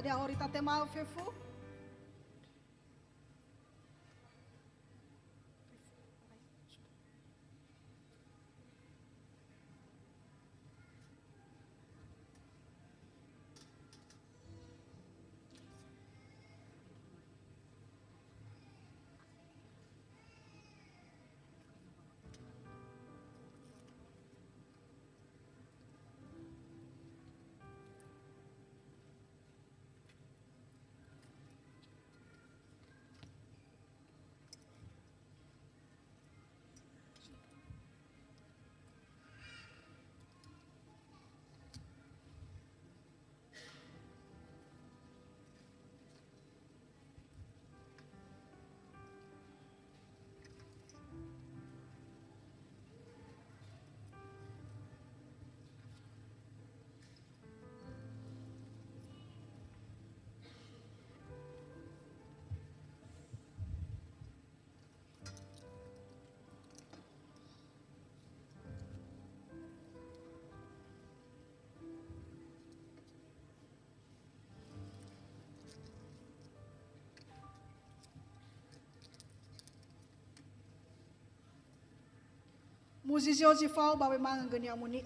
Hadi ahorita te mau fefu. Musisi si fau babe mang gani amoni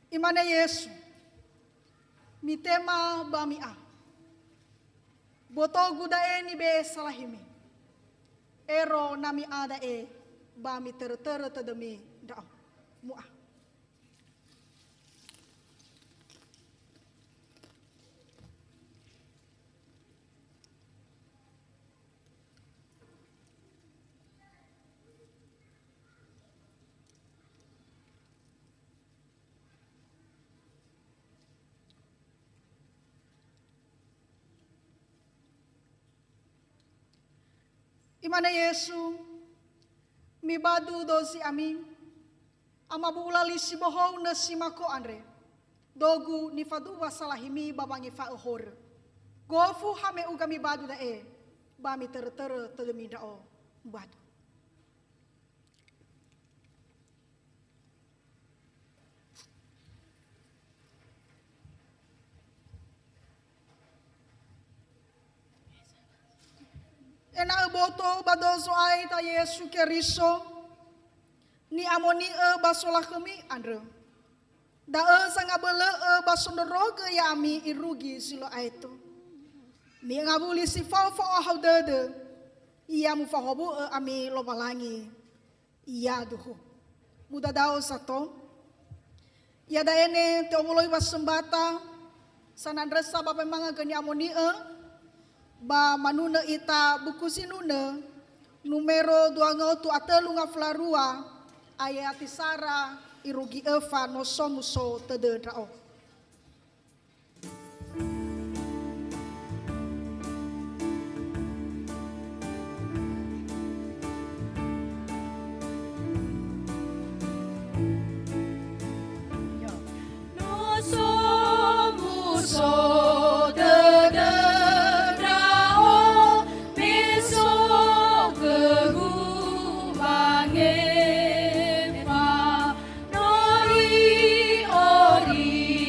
Imana Yesu mi tema bami a boto guda ni be salahimi ero nami ada bami ter tedemi da mua Imana Yesu mi badu dosi ami ama bulali si bohong na si mako andre dogu ni fadu wasalahimi babangi fa ohor gofu hame uga mi badu da ba mi ter tedemi da o badu Ena boto badoso ai ta Yesu Keriso ni amoni basolah kami andre da sanga bele basondoroga ya ami irugi silo aito mi ngabuli si fau hau dede ia mu fahobu ami lobalangi ia duhu muda dao sato ia da ene te omoloi basembata sanandresa bapa manga gani amoni ba manuna ita buku sinuna numero 2 atelu ngaflarua ayati sara irugi eva no somuso tededrao No somuso Ori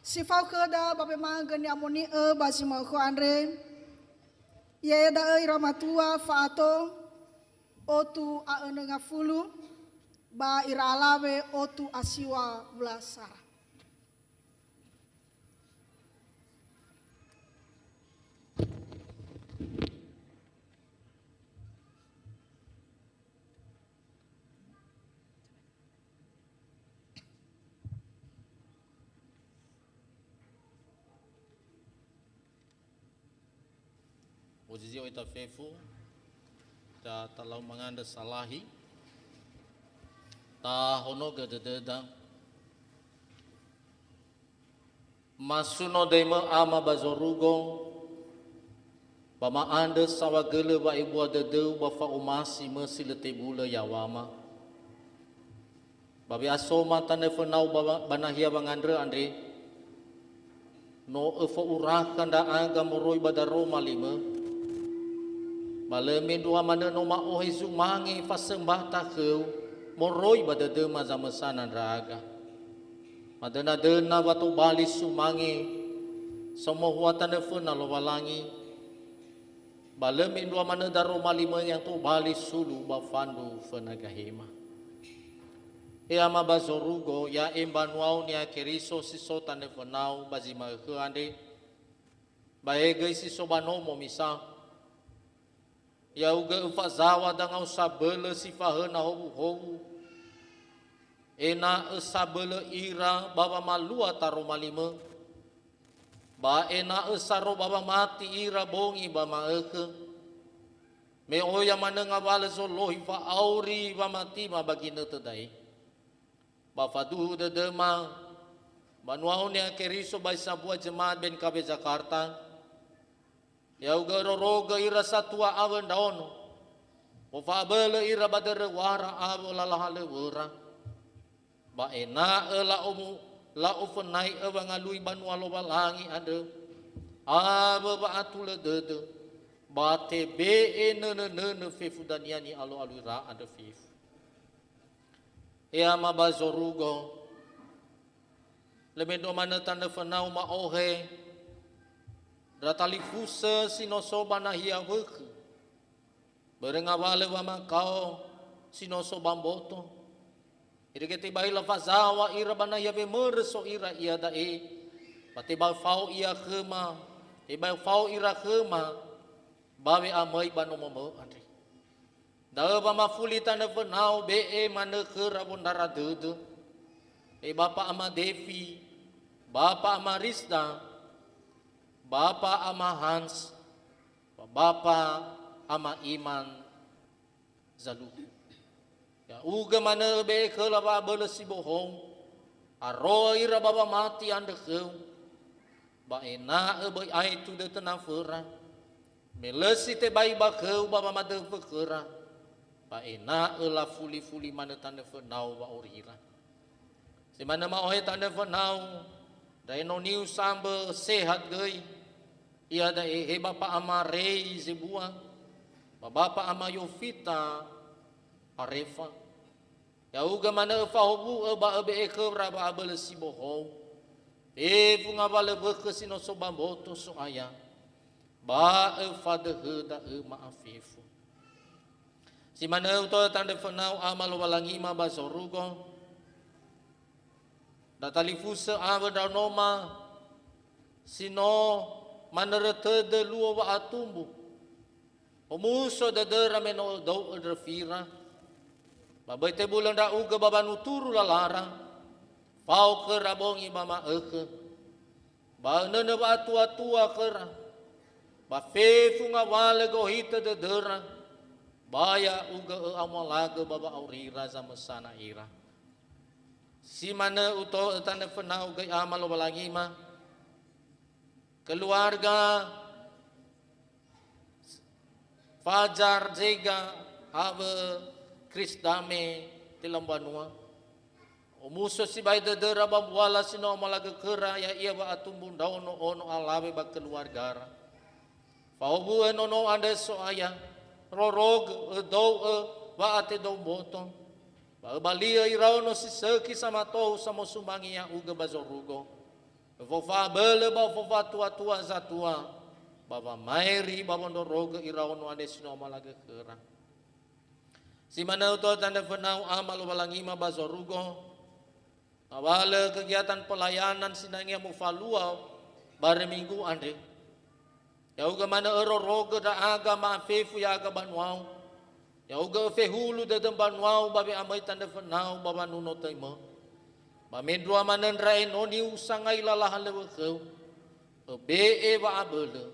Si fau ke da bape manga ni amoni basi mau ko andre. Ye da iramatua faato otu a nga fulu ba iralawe otu asiwa bulasara. Posisi ita fefu ta talau manganda salahi ta hono gadededa masuno dema ama bazorugo bama anda sawagele ba ibu adede ba fa umasi mesile tebula yawama babi asoma tane fenau banahia bangandre andre no efo urakan da aga moroi badaro malima Malamin dua mana no ma ohi sumangi fasembah takeu moroi badade mazamesanan raga. Madana dena batu bali sumangi semua huatan funa lo walangi. Balamin dua mana daro malima yang tu bali sulu bafandu funa gahema. Ya ma bazorugo ya embanuau ni akeriso siso tane funau bazima keande. Baege siso banomo misal ya uga ufazawa dangau sabele sifahena hobu ena sabele ira baba malua taro malima ba ena esaro baba mati ira bongi bama eke me oya mana ngawale zolohi fa auri ba mati ma bagina tedai ba fadu de dema manuau ne keriso ba sabua jemaat ben kabe Jakarta ya uga roroga ira satua awen daono o fa bele ira badere wara abo lalahale wara ba ena la umu la ufnai ewangalui banua lo balangi ade abo ba atule dede ba tebe ne fefu daniani alo alura ade fefu ya ma bazorugo lemendo mana tanda fenau ma ohe Ratali fusa sinoso banahia weke berengawale wama kau sinoso bamboto iriketi bai lafazawa ira banahia be merso ira ia dae pati bai fau ia kema bai fau ira kema bawe amai banomo andre da bama fulita ne venau be mana kera bondara dede bapa ama Devi bapa ama Rizda Bapa ama Hans, Bapa ama Iman Zalu. Ya uga mana be kela ba belesi bohong. Aroi ra baba mati ande keu. Ba ena e bai ai tu de tenang fera. Melesi te bai ba keu baba made fekera. Ba ena e la fuli mana tande fenau ba orira. Si mana ma ohe tande fenau. Dai no niu sambe sehat gei. Ia da bapa ama Rei Zebua, bapa ama Yofita Arefa. Ya uga mana fahubu ba be ke raba abel si bohong. Bunga bale beke sino so bamboto so aya. Ba fade da maafifu. Si mana uto tande fenau amal walangi ma bazorugo. Da talifusa aba da noma sino manere de luo wa atumbu omuso de rameno do refira babai te bulan da uga babanu turu lalara pau ke rabongi mama eke ba nene ba tua kera ba fefu ngawale go hita de dera baya uga amalaga baba aurira sama sana ira si mana uto tane fenau ga amal balangi ma keluarga Fajar Zega Ave Chris Dame tilam banua omuso si bai de rabam wala sino malaga kera ya ia ba atumbun daono ono alabe ba keluarga faubu enono ande so aya rorog do ba ate do boto ba balia iraono si seki sama to sama sumangi ya uga bazorugo Fofa bele ba fofa tua zatua. Baba mairi baba ndoroga irawan wande sino malaga kera. Si mana uto tanda fenau amal balangima bazorugo. Awal kegiatan pelayanan sinangnya mufalua bare minggu ande. Ya uga mana roga da agama fefu ya aga banwau. Ya uga fehulu da banwau babe amai tanda fenau baba nuno taimo. Mamendua manendra enoni usangai lalahan lewekeu. Be wa abele.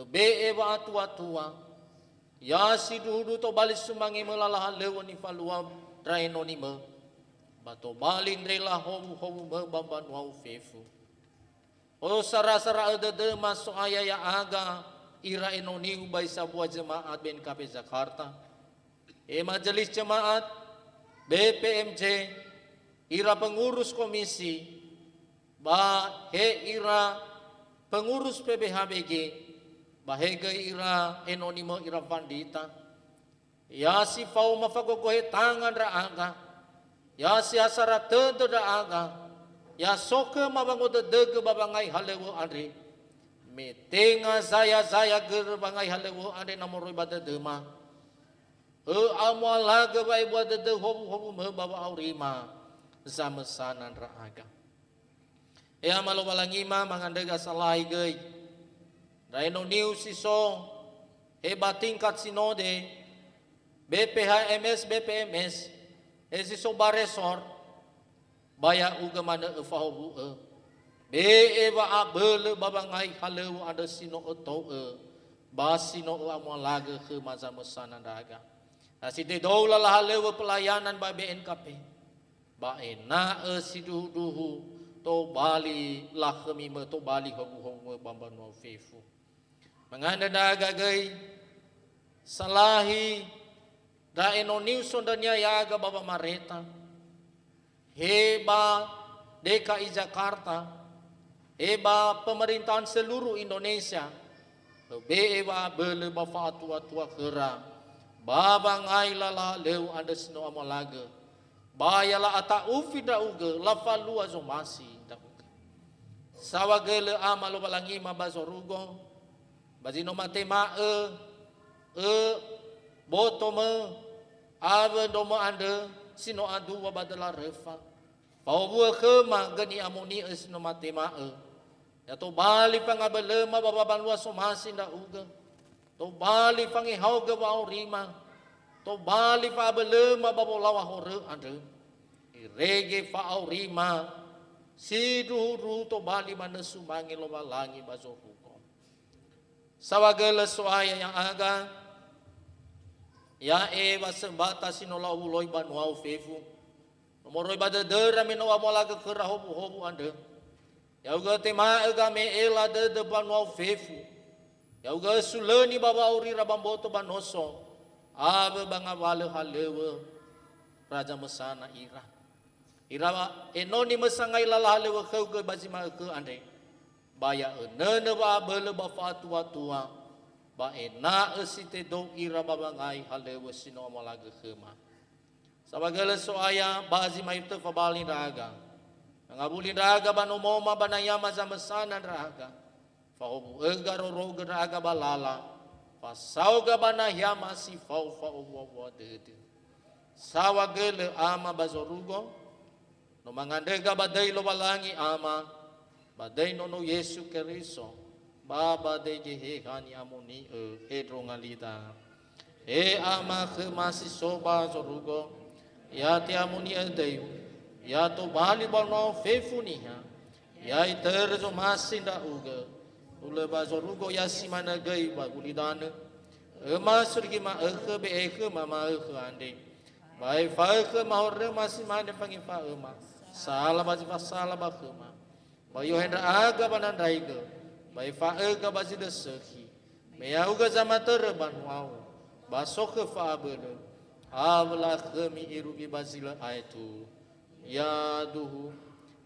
Be wa atua. Ya si dudu to bali sumangi melalahan lewoni faluam dra enoni me. Bato balin rela hobu me bamban wau fefu. O sara-sara de masuk aya ya aga ira enoni ubai sabuah jemaat BNKP Jakarta. Majelis jemaat BPMJ ira pengurus komisi, ira pengurus PBHBG, bahega ira enonimo ira pandita, ya si fau mafagogohe tangan raaga, ya si asara tede raaga, ya soke mabango dege babangai halewo andre, metenga zaya ger bangai halewo andre namoroi badedema, amwalaga bai buat dede hobu me baba aurima. Zamesanan raaga. Ya malo balangima mangandega salai gay. Raino niu siso hebat tingkat sinode BPHMS BPMS siso baresor baya uga mana efahobu be eva abele babangai haleu ada sino oto basino amalaga ke mazamesanan raga. Aside doula haleu pelayanan ba BNKP. Baena siduhu to bali lahmi me to bali hobu bamban no fefu manganda daga gai salahi da enoniu sondanya yaga baba mareta heba DKI Jakarta heba pemerintahan seluruh Indonesia beba bele bafa tua kera baba ngai lala leu anda sino amalaga bayala ata ufida uge lafalu azomasi dakuke sawagele amalo balangima bazorugo bazino matema botome ave domo ande sino adu wabadala refa pau bua kema geni amoni sino matema ya to bali pangabelema bababan luas somasi nda uge to bali pangi hauge wa rima to bali fa belema babolawa hore ande irege fa aurima siduru to bali mana sumangi lo balangi bazoruko sawagele soaya yang aga ya eva sembata sinola uloi banwau fefu nomoroi badedera minowa molaga kera hobu ande ya uga tema ega me ela de banwau fefu ya uga suleni baba auri rabamboto banoso ave bangawale halewe raja mesana ira enoni mesangai lalale wa kau ke bazima ke ande baya enene ba bele ba tua ba ena esite do ira babangai halewe sino malaga kema sabagala soaya bazima itu fabali raga ngabuli raga banomoma banayama zamesana raga fahobu egaro roga raga balala pasauga banayama si fau wa dede sawagele ama bazorugo no mangandega badai lo balangi ama badai no Yesu Kristo baba de jehani amoni edrongalita ama khemasi soba zorugo ya te amoni edeu ya to bali bono fefuniha ya iterzo masinda uga ule bazorugo ya simana gai bagulidana surgi ma be mama ande bai fa mahore masih mana pangi fa salah bazi fa salah bakuma bayo hendra aga banandai ge bai fa ga bazi de sekhi me auga zamater banwau basok fa bele avla khami irugi bazila aitu ya duhu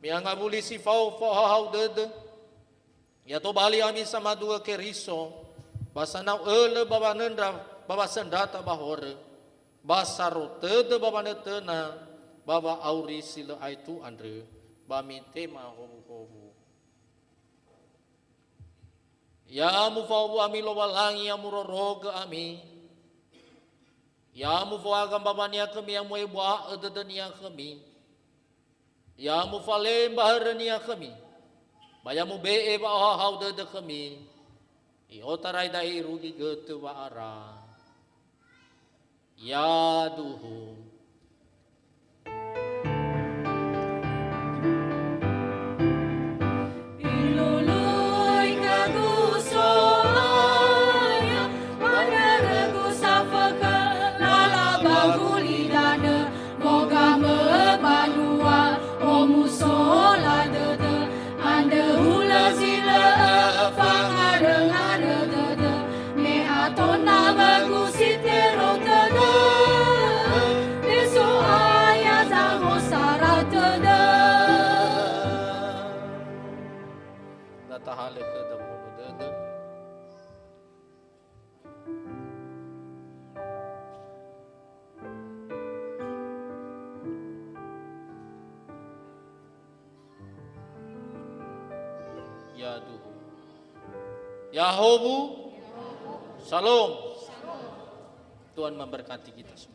me angabuli si fa hau de ya to bali ami sama dua keriso basana ele baba nendra baba sendata bahore basaro tede baba netena baba auri sila aitu andre ba minte ma hobu Ya mufawu ami lowalangi ya muroroga ami. Ya mufawaga babania kami yang muibwa ededenia kami. Ya mufale baharenia kami. Bayamu be ba hau dede kami. I otarai dai rugi getu wa ara. Ya duhu. Tahale ke dalam dede. Ya duhu. Yahobu. Shalom. Tuhan memberkati kita semua.